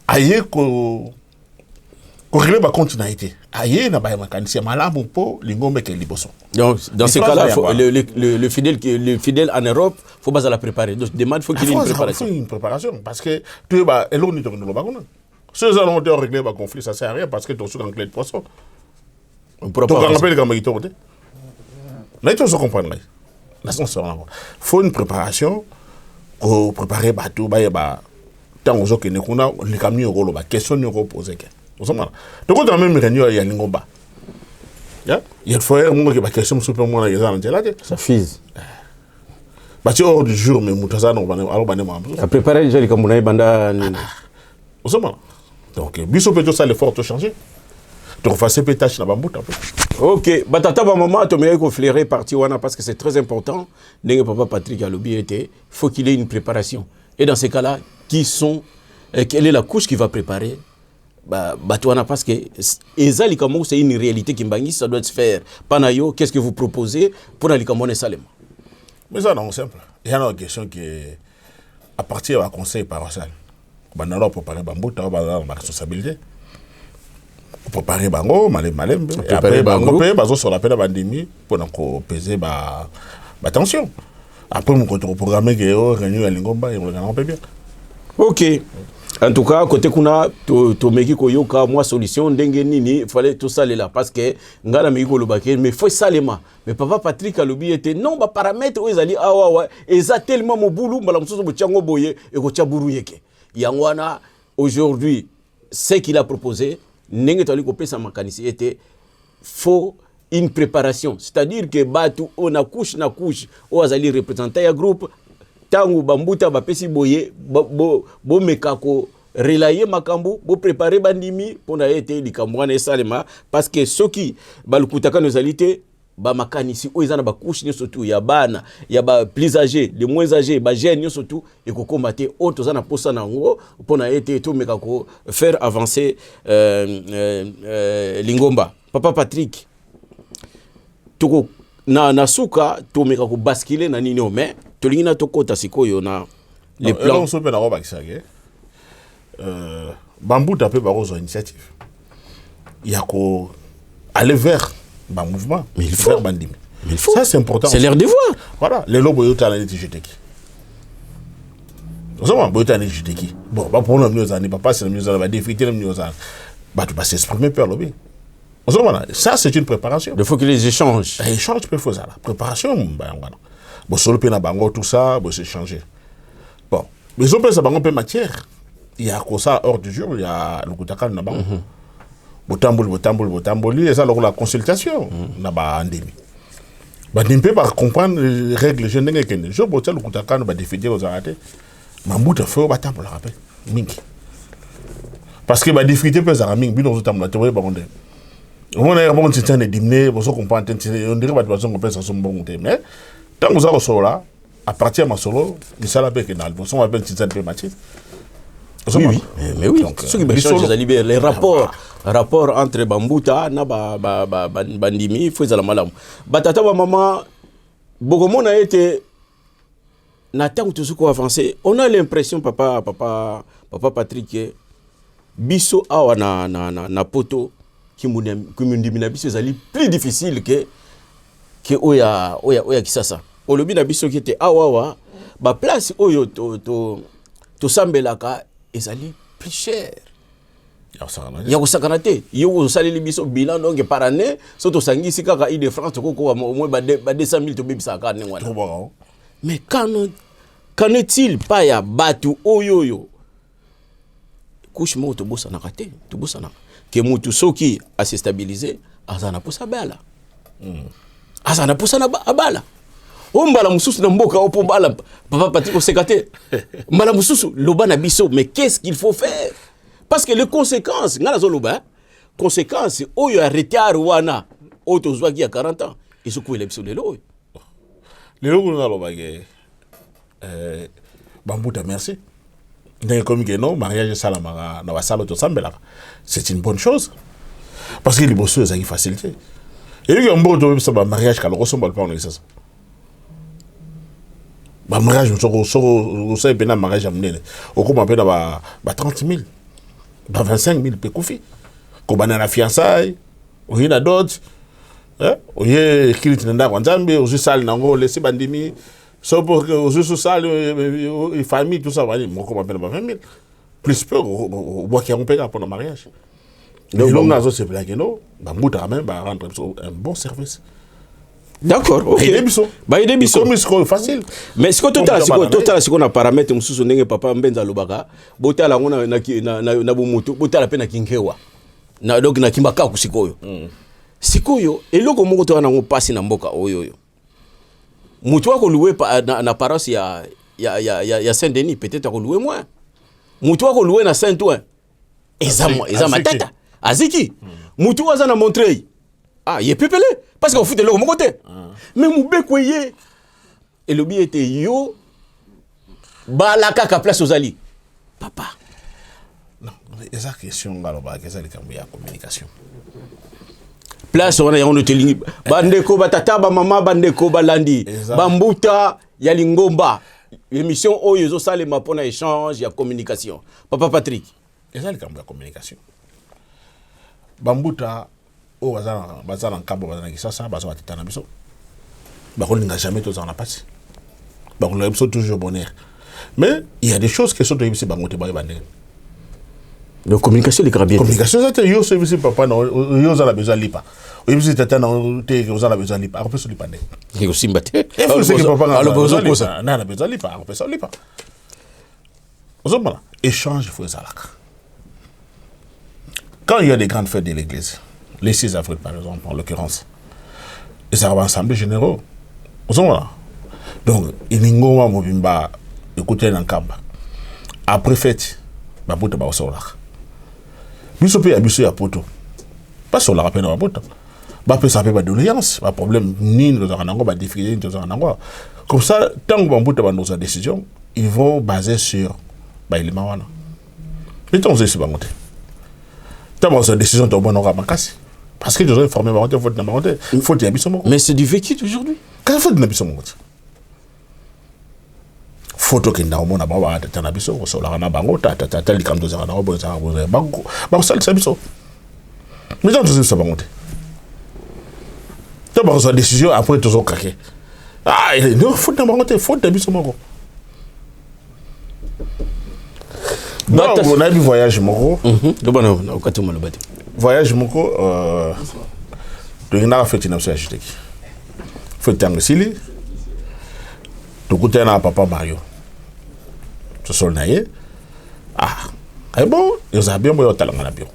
aïe ko régler la continuité. Aïe na ba mécanicien malade pour Lingomba qui est liboso. Donc dans ces cas-là, le fidèle en Europe, faut pas la préparer. Donc demande faut qu'il y ait une préparation. Il faut une préparation parce que tu es eloni to no bagona. Si nous allons régler le conflit, ça ne sert à rien parce que tu es en clé de poisson. On pourra pas. Tu as mais tu dois comprendre. Il faut une préparation pour préparer le bateau. Tant que nous avons les camions, les questions nous posées. Donc, quand on a même réunion, il y a un Lingomba. Il faut que les questions soient ça fise. Tu es hors du jour, mais tu as préparé déjà les Camerounais banda. Donc, biso peut ça l'effort de changer. Donc, faire ces tâches là-bas. Ok, batata maman, tu m'as flairé parti wana parce que c'est très important. N'est papa Patrick Alobi était, faut qu'il ait une préparation. Et dans ces cas-là, quelle est la couche qui va préparer Batouana parce que Ezalikamou c'est une réalité qui m'bangi, ça doit se faire. Panayo, qu'est-ce que vous proposez pour Alikamone Salem? Mais ça non simple. Il y a une question qui est à partir du conseil paroissial. banalo préparer bambuta ba responsabilité préparer bango malembe et après bango pe bazo sur la peine bandimi pour ko peser ba tension après mon côté programmer que réunion à Lingomba et on regarde un peu bien. OK. En tout cas, côté kuna to meki ko yoka moi solution ndenge nini fallait tout ça là parce que ngala meki ko lobake mais faut salema mais papa Patrick alobi était non ba paramètres o ezali awa eza tellement mobulu mbala mususu bochango boye e ko chaburu yeke yangwana aujourd'hui ce qu'il a proposé ndenge toli ko pesa makanisi était faux une préparation, c'est-à-dire que batu on a couche na couche o azali représenter ya groupe tangu bambuta ba pesi boye bo mekako relayer makambu bo préparer bandimi pona été likamwana esalema parce que soki balukutaka nos alité ba makanisi o ezana ba couche ni surtout ya bana ya ba plus âgés les moins âgés ba jeunes ni surtout et ko combattre auto zana posa nango pona été to mekako faire avancer Lingomba. Papa Patrick toko na suka to meka ko basculer na nini mais to lingina to kota sikoyo na les plans on se peut na roba kisage bambuta pe barozo initiative ya ko aller vers ba mouvement mais il faut bandimi mais il faut ça c'est important c'est leur devoir voilà les lobo yota na tijiteki ozoma boyota na tijiteki bon ba pour nous zani papa c'est nous va défiter nous zani ba tu passer exprimer per lobby. Ça, c'est une préparation. Il faut que les échanges. Les échanges, il faut ça. La préparation, bon, sur le péna bango, tout ça, bon, c'est changé. Bon, mais on peut ça bango peu matière. Il y a quoi ça hors du jour, il y a le koutaka na bango. Botamboli, et ça, la consultation, na ba andemi. Bah, ne peut pas comprendre les règles générales que les gens, bon, le koutaka na ba défier aux arrêtés. Mambout a fait au batam pour le rappel. Mingi. Parce que ba défier peut ça mingi, bi dans le temps la théorie ba ondé. On a bon titan de dîner, on comprend, on dirait que la qu'on pense son bon mais tant que vous avez solo là, à partir de ma solo, il s'est lavé que dans le bon, on appelle titan de match. Oui, mais oui, ce qui me change les rapports entre Bambuta na bandimi, faut la malam. Batata maman, beaucoup monde a été n'attend tout ce qu'on avancé. On a l'impression papa Patrick biso awa na poto qui mundimina biso ezali plus difficile que oya kisasa olobi na biso qui était awa ba place oyo to sambelaka ezali plus cher ya kusakana te yo osaleli biso bilan donc par année so to sangisi kaka Île-de-France ko au moins ba 200 000 to bebisa ka nengwana mais qu'en est-il pas ya batu oyo couche mo to bossa na kate to bossa na que mutu soki a se stabiliser azana posa bala azana posa na bala o mbala mususu na mboka o pombala papa Patrick o sekate mbala mususu loba na biso mais qu'est-ce qu'il faut faire parce que les conséquences ngala zo loba conséquences oyo ya retard wana o to zwa ki ya 40 ans et ce ko ele biso lelo na loba ke bambuta merci. Comme non, mariage salamara, na wasalo to sambela. C'est une bonne chose. Parce que les bosses ont une facilité. Et lui, on peut dire que mariage, quand on ressemble pas, on est ça. Mariage, on sait bien mariage à mener. On commence à 30 000, 25 000 pécoufi. Quand on a la fiançaille, on y a d'autres. On y a qui est dans la Nzambe, on y a nango laisser bandimi. So pour que aux social et famille tout ça va dire mon comment appelle 20 000 plus peu au bois qui on paye pour le mariage donc l'homme nazo c'est blague non bambuta même va rendre un bon service d'accord OK ba ide biso comme c'est facile mais ce que total ce qu'on a paramètre mususu ndenge papa mbenza lobaka botala ngona na bomutu botala pe na kinkewa na donc na kimbaka kusikoyo sikoyo eloko moko to na ngopasi na mboka oyoyo mutu wako loué na paroisse ya Saint-Denis peut-être ko loué moins mutu wako loué na Saint-Ouen eza matata aziki mutu waza na Montreuil ye pepele parce que au foot le mon côté mais mubeko ye et le bien était yo bala kaka place aux ali papa non eza question ngaloba eza likambo ya communication place on a on telingi bandeko batata ba mama bandeko balandi bambuta ya Lingomba émission oyo ça les mapona échange ya communication. Papa Patrick. Et ça, les camps de communication. Bambuta, oh, bazar en cabo, bazar en kisasa, bazar en titanabiso. Bakon n'a jamais tous en la passe. Bakon n'a toujours bonheur. Mais il y a des choses qui sont de ici, bangote baïbané. De communication, les carabiniers. Communication, c'est yo, c'est ici, papa, non, yo, ça la besoin de lipa. Oui, c'est tata, non, t'es, vous en avez besoin de lipa. On peut se lipaner. Il y a aussi mbaté. Il faut que papa, n'a pas besoin de ça. Non, on a besoin de lipa. On peut se lipa. Vous avez mal. Échange, il faut les alak. Quand il y a des grandes fêtes de l'église, les 6 avril par exemple, en l'occurrence, ils arrivent ensemble généraux. Vous avez mal. Donc, il y a un mobimba, écoutez dans le camp. Après fête, il y a un peu de solar. Biso pe abiso ya poto. Pas sur la rappel na poto. Ba pe ça pe ba doléance, pas problème ni nous en ba difficulté nous en comme ça tant que bambuta ba nos décision, ils vont baser sur ba élément wana. Mais tant c'est bangote. Tant nos décision to bon ora makasi. Parce que nous avons formé bangote faute na bangote, faute ya biso moko. Mais c'est du vécu aujourd'hui. Quand faute na biso moko. Photo qui n'a pas de temps à biso, sur la rana bango, tata likam doza rana bango, bango sal sabiso. Mais dans tout ça bangote. Tu as besoin de décision après tout ça craqué. Ah, il faut de bangote, faut de biso moko. Non, on a vu voyage moko. De bon, on a tout le bâti. Voyage moko, tu n'as pas fait une absence acheté. Faut te tenir sili. Tu coûtes un papa Mario. Ce sont naïe. Ah, et bon, ils ont bien moi au talent à la bureau.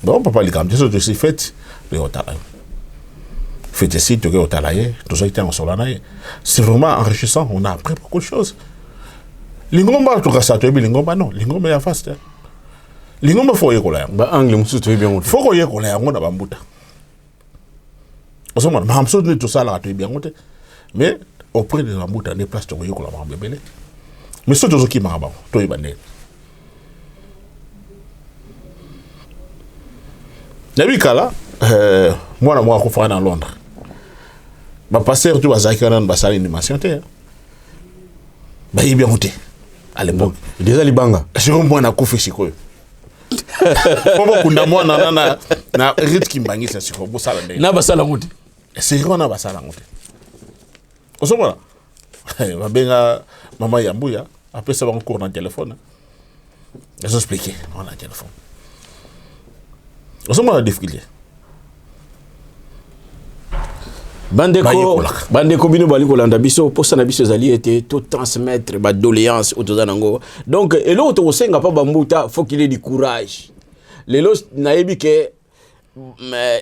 Bon, papa, les gamins, je suis fait, les au talent. Fait ici, tu es au talent, tout ça était en solanaïe. C'est vraiment enrichissant, on a appris beaucoup de choses. L'ingomba, tu as ça, tu es bien, l'ingomba, non, l'ingomba est fast. L'ingomba, il faut y aller. Bah, anglais, tu es bien. Il faut y aller, on a bambouta. En ce moment, je suis tout ça, là, tu es bien. Mais, auprès de bambouta, des places, tu es bien, bébé. Mais ce qui m'a dit, toi, il Nabikala, moi, je suis dans Londres. Je suis passé tout à Zakaran, je suis allé à l'animation. Je suis bien monté à l'époque. Déjà, les bangas. Je suis un peu si quoi. Moi, na rythme qui m'a dit, c'est quoi. Na basala monté. C'est quoi na basala monté. Au moment là, maman Yambouya, après ça va encore dans le téléphone. Je vais expliquer dans le téléphone. Au moment là, difficulté. Bandeko bino bali kolanda biso posa na biso zali était tout transmettre ba doléance au tozanango. Donc et l'autre au senga pas bambuta faut qu'il ait du courage. Les lots naebi que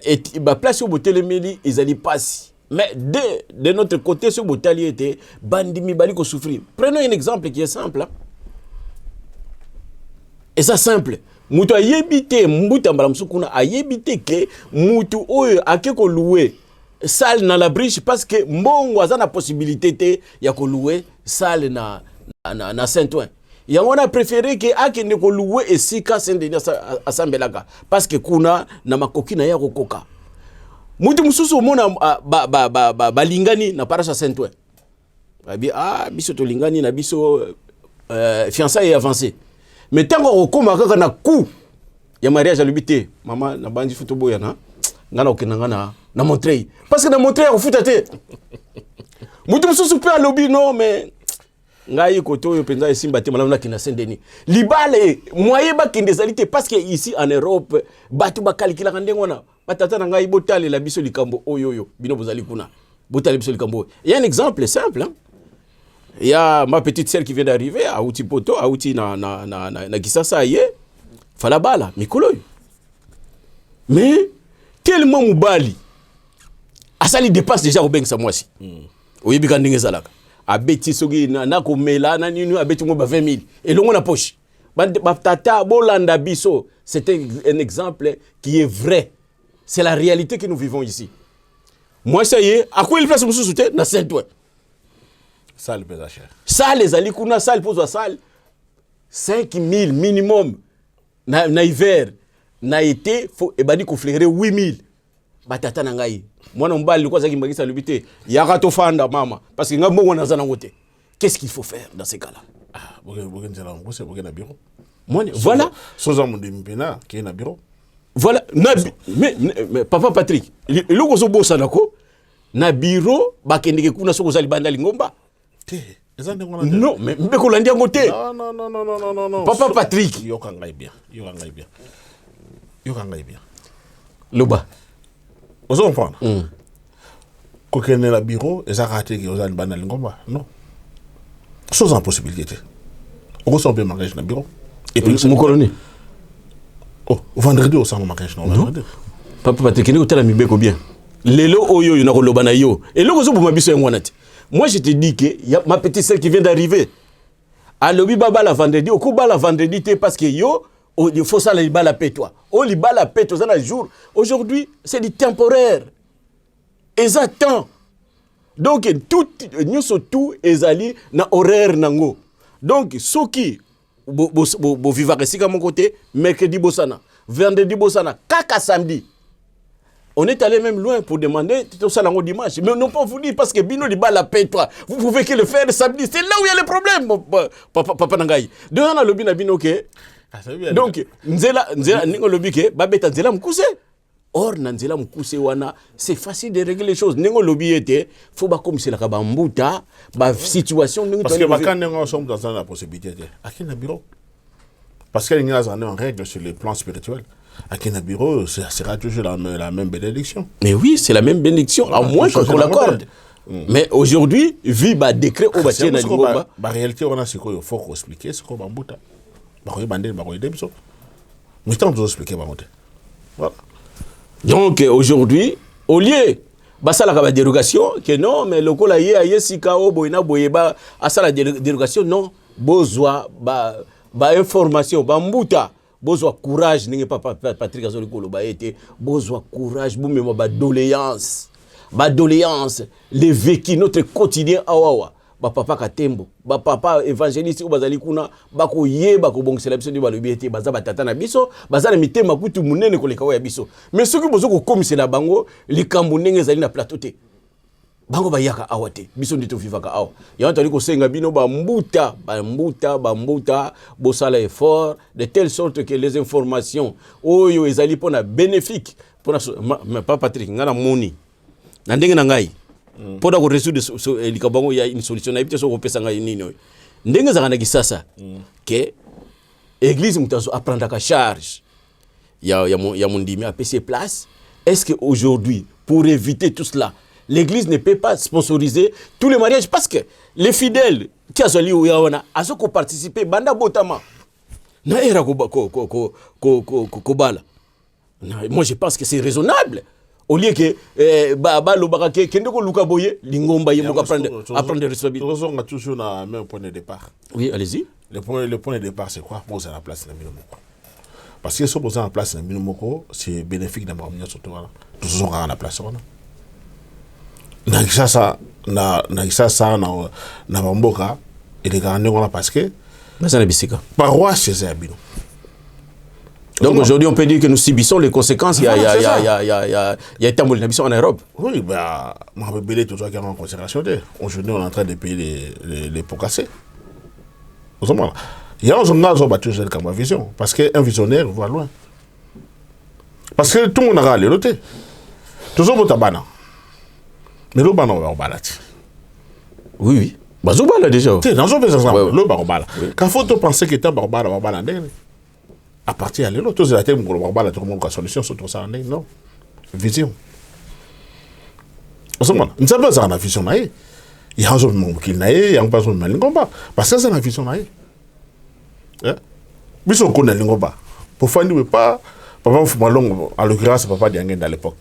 et ba place au botelemeli ils allaient passer. Mais de notre côté ce botali était bandimi bali ko souffrir. Prenons un exemple qui est simple. Et ça simple. Mutu ayebite mbuta mbala msukuna ayebite ke mutu oyo akeko louer salle na la briche parce que mbongo aza na possibilité te ya ko louer salle na Saint-Ouen. Ya on a préféré que akende ko louer esika Saint-Denis asambelaka parce que kuna na makoki na ya kokoka. Mutu mususu mona balingani na parasha Saint-Ouen. Abi biso to lingani na biso fiançailles avancé. Mais tant qu'on koma kaka na coup ya mariage à l'ubité maman na bandi photo boya na ngana okena na Montreuil parce que na Montreuil on futa te mutu mususu pe à lobby non mais ngai koto yo penza esimba te malana kina Saint-Denis libale moyen ba kinde zalité parce que ici en Europe batu ba calcula ndengo na batata na ngai botale la biso likambo oyoyo bino bozali kuna botale biso likambo. Il y a un exemple simple hein? Il y a ma petite sœur qui vient d'arriver à Outi Poto, à Outi na Kisasa yé, falabala, mikolo. Mais tellement mubali, asali dépasse déjà au beng sa moisi. Oyebi kandinge zalaka. Abeti sogi na komela na ninu abeti mo ba 20 000 et longo na poche. Ba tata bolanda biso, c'est un exemple qui est vrai. C'est la réalité que nous vivons ici. Moi ça y est, à quoi il place mon sous-souté na Saint-Ouen. Salle pesa cher. Salle les alikuna salle pour salle 5 000 minimum na hiver na été faut e badi ko fleurer 8 000 batata na ngai mwana mbali ko zaki mbakisa lubité yaka to fanda mama parce que ngambongo na zana ngote Qu'est-ce qu'il faut faire dans ces cas-là? Voilà. Voilà. Mais Papa Patrick, le gozo sanako na bureau bakendeke kuna soko zali banda lingomba. Non, mais mbeko landia ngote. Non. Papa Patrick. Yokangai bien. Loba. Vous comprenez? Quand on est au bureau, ils ont raté qu'ils ont banda lingomba. Non. Sans impossibilité. On ressent bien mariage dans le bureau. Et puis, mon colonel. Oh, vendredi, on s'en mariage dans le bureau. Papa Patrick, il y a un peu bien. Lelo oyo yuna kolobana yo. Et le gozo buma biso ngwanati. Moi je te dis que y a ma petite sœur qui vient d'arriver. À lobi baba la vendredi, au kuba la vendredi te parce que yo il faut ça li bala paix toi. Oh li bala paix toi un jour. Aujourd'hui, c'est du temporaire. Exactement. Donc tout nous surtout ezali na horaire nango. Donc soki bo vivre ici comme mon côté, mercredi bosana, vendredi bosana, kaka samedi. On est allé même loin pour demander tout ça dans le dimanche. Mais non pas vous dire parce que Bino Liba la paye toi. Vous pouvez que le faire le samedi. C'est là où il y a le problème, Papa Nangaï. Devant la lobby na Bino ke. Donc, nzela ningo lobby ke babeta nzela mkuse. Or na nzela mkuse wana, c'est facile de régler les choses. Ningo lobby était faut ba comme c'est la ba mbuta, ba situation parce que ba quand on sommes dans la possibilité à qui na bureau. Parce qu'il y a en règle sur le plan spirituel. À Kena Bureau, ça sera toujours la même bénédiction. Mais oui, c'est la même bénédiction, voilà, à moins qu'on l'accorde. Mais aujourd'hui, vu le décret au bâtiment de l'Ingomba. La réalité, on a ce qu'il faut expliquer, ce qu'on va bouta. Mais tant de expliquer, voilà. Donc aujourd'hui, au lieu, ça la dérogation, que non, mais le col aïe aïe sikao boina boyeba, à ça la dérogation, non, besoin, information, bambuta. Besoin courage, n'est pas Patrick Azoli Koloba été besoin courage, boum ba doléance, les vécu notre quotidien awawa, ba papa Katembo, ba papa évangéliste ou bazali kuna, ba ko ye ba ko bong célébration de balobi été baza batata na biso, baza na mitema kutu munene ko leka ya biso. Mais ce que bozo ko komiser la bango, li kambu ndenge zali na plateau te. Bango ba yaka awate biso ndito vivaka awa ya ntali ko senga bino ba mbuta bosala effort de telle sorte que les informations oyo ezali pona bénéfique pona pas Patrick ngana moni na ndenge na ngai pona ko résoudre likabango ya une solution na ibite so ko pesa ngai nini ndenge za kana kisasa que église mutazo apprendre ka charge ya mondimi a PC place. Est-ce que aujourd'hui pour éviter tout cela l'église ne peut pas sponsoriser tous les mariages parce que les fidèles qui ont participé banda botama na era kobala. Moi je pense que c'est raisonnable au lieu que baba lobaka ke kende ko luka boye lingomba yemo apprendre des responsabilités. On a toujours le même point de départ. Oui, allez-y. Le point de départ c'est quoi? Poser la place dans Minomoko. Parce que si on pose la place dans Minomoko, c'est bénéfique d'avoir mis surtout là. Tous on a la place là. Na bamboka et les grands parce que paroisse c'est abino. Donc aujourd'hui on peut dire que nous subissons les conséquences. Il y a établi l'habitation en Europe. Oui, bah moi je vais tout ça qui est en considération. Aujourd'hui on est en train de payer les pots cassés. Il y a un journal qui a battu comme vision parce qu'un visionnaire voit loin. Parce que tout le monde a râlé l'autre. Toujours mon tabana. Mais le ballon va au balati. Oui. Bazobala déjà. Tu sais, dans un exemple, le barbala. Quand faut penser que tu as barbala, à partir de là, tous les thèmes pour le barbala, tout le monde a solution sur tout ça. Non. Vision. Nous savons pas ça, la vision. Il y a un jour qui n'a il y a un pas de l'ingomba. Parce que c'est la vision. Mais si on connaît l'ingomba, pour faire du pas, papa Foumalong, en l'occurrence, papa Diangen à l'époque.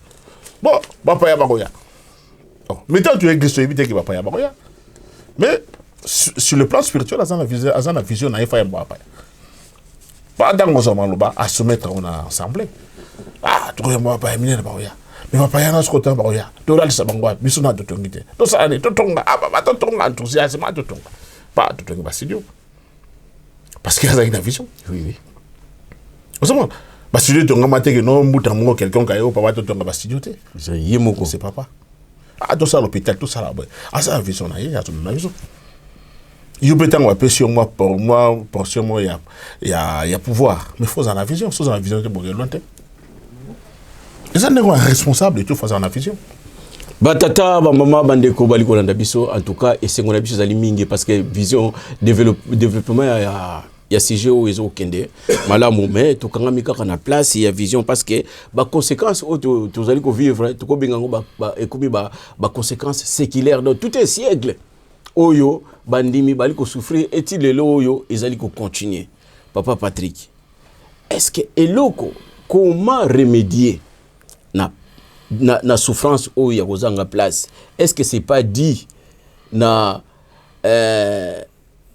Bon, papa Yabagoya. Mais tant que tu existes, éviter qu'il va pas y avoir. Mais sur le plan spirituel, à la vision, il faut y avoir. Pas dans nos hommes à se mettre ensemble. Ah, tu vois, pas éminer le baroya. Mais pas y avoir ce côté baroya. Tu as le sabangwa, bisona de tongité. Tu sais, tu tonga, ah, tu tonga, enthousiasme, tu tonga. Pas tu tonga, Bassidio. Parce qu'il y a une vision. Oui. Vous savez, Bassidio, tu as maté que non, mouton, quelqu'un qui a eu, papa, tu tonga, Bassidio. C'est papa. Ah, tout ça, l'hôpital, tout ça là-bas. Ah, ça, la vision, il y a tout le monde. Il peut être sur moi, pour moi, portion moi, il y a pouvoir. Mais il faut en la vision, faut en la vision de mon lointain. Et ça n'est pas responsable de tout faire en la vision. Batata, maman, bandeko, baliko landabiso, en tout cas, et c'est mon avis, c'est mingi parce que vision, développement, il y a CGO et Zokende. Malamu, mais tout quand on a en place, il y a vision parce que, bah, conséquences, tu allez vivre, tu as conséquences séculaires dans tout un siècle. Oyo, bandimi, baliko souffrir, est-il le oyo, ils allaient continuer. Papa Patrick, est-ce que, et loco, comment remédier na souffrance où il y a en place? Est-ce que c'est pas dit na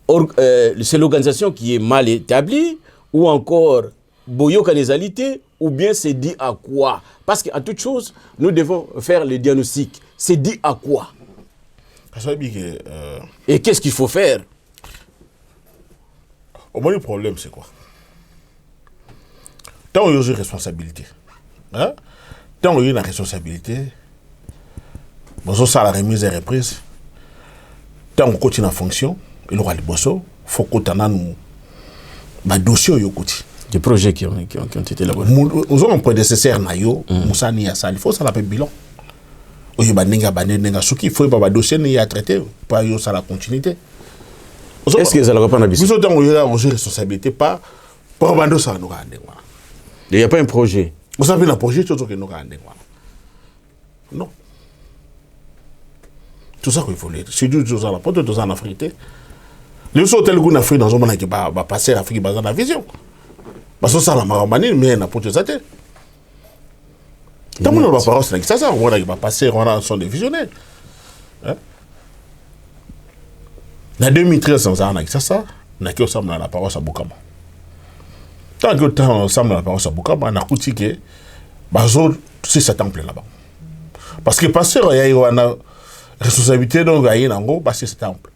c'est l'organisation qui est mal établie ou encore boyokanésalité ou bien c'est dit à quoi? Parce qu'en toute chose, nous devons faire le diagnostic. C'est dit à quoi? Et qu'est-ce qu'il faut faire? Au moins le problème c'est quoi? Tant qu'il y a une responsabilité, hein? Tant qu'il y a une responsabilité, bon, ça la remise et reprise. Tant qu'on continue en fonction, il aura le bosso, faut qu'on ait un dossier au côté. Des projets qui ont été là-bas. Nous avons un prédécesseur, Moussa Niassa, il faut ça l'appeler bilan. Il faut un dossier à traiter pour ça la continuité. Est-ce que ça ne va pas nous avons une responsabilité pas pour abandonner ça. Il n'y a pas un projet. Vous savez, un projet, tout ce que nous avons. Non. Tout ça qu'il faut lire. C'est du tout ça, la porte de tout ça en Afrique. Les autres hôtels qu'on a fait dans un moment qui va passer à l'Afrique dans la vision. Parce que ça, la maramanie, mais la porte de ça. Tant qu'on n'a pas parlé, c'est ça, on va passer, on sont des visionnaires. En 2013, on a ça, on a qui ensemble dans la parole à Boukama. Tant que temps ensemble dans la parole à Boukama, on a coûté que c'est ce temple là-bas. Parce que pasteur, il y a une responsabilité donc il y a un passer ce temple.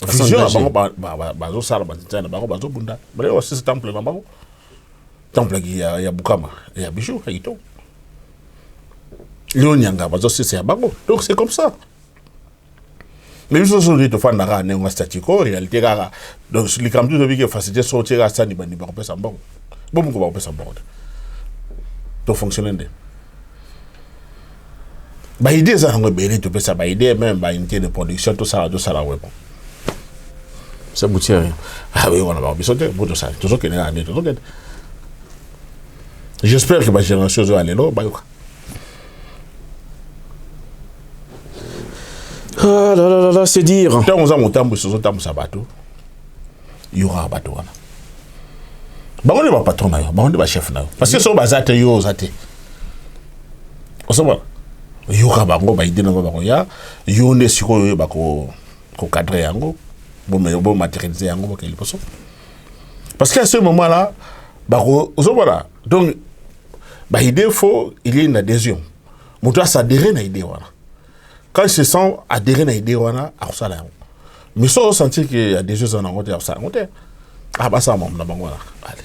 Vision bazo sala bazitana bazo bunda. Bale aussi ce temple là-bas. Temple qui y a Boukama, il y a Bijou, il y a Ito. Donc c'est comme ça. Mais nous sommes dit de faire un statut en réalité. Donc les campus de vie qui facilité sortir à ça, ni pas on peut s'en bon. Bon, on peut s'en bon. Donc fonctionner. Bah idée ça on va bien tu peux ça bah idée même bah unité de production tout ça là ouais bon. Ça boutit rien. Ah oui on a besoin de tout ça. Tout ça qui est là tout ça. J'espère que ma génération va aller là bah. Ah là là, c'est dire. Tant on a mon temps sur ce temps ça bateau. Il y aura un bateau là. Bah on est pas patron là, bah on est pas chef là. Parce que so bazate yo zate. On se voit. Il y aura bango ba idée na bango ya, yo ne siko yo ba ko cadrer yango, bon matérialiser yango ba qu'il poso. Parce qu'à ce moment-là, bah on se voit là. Donc bah idée faut il y a une adhésion. Mon doit s'adhérer à l'idée voilà. Quand ils se sent adhérer à l'idée voilà, à ça là. Mais sans sentir qu'il y a des choses en côté à ça côté. Ah bah ça mon na bango là. Allez.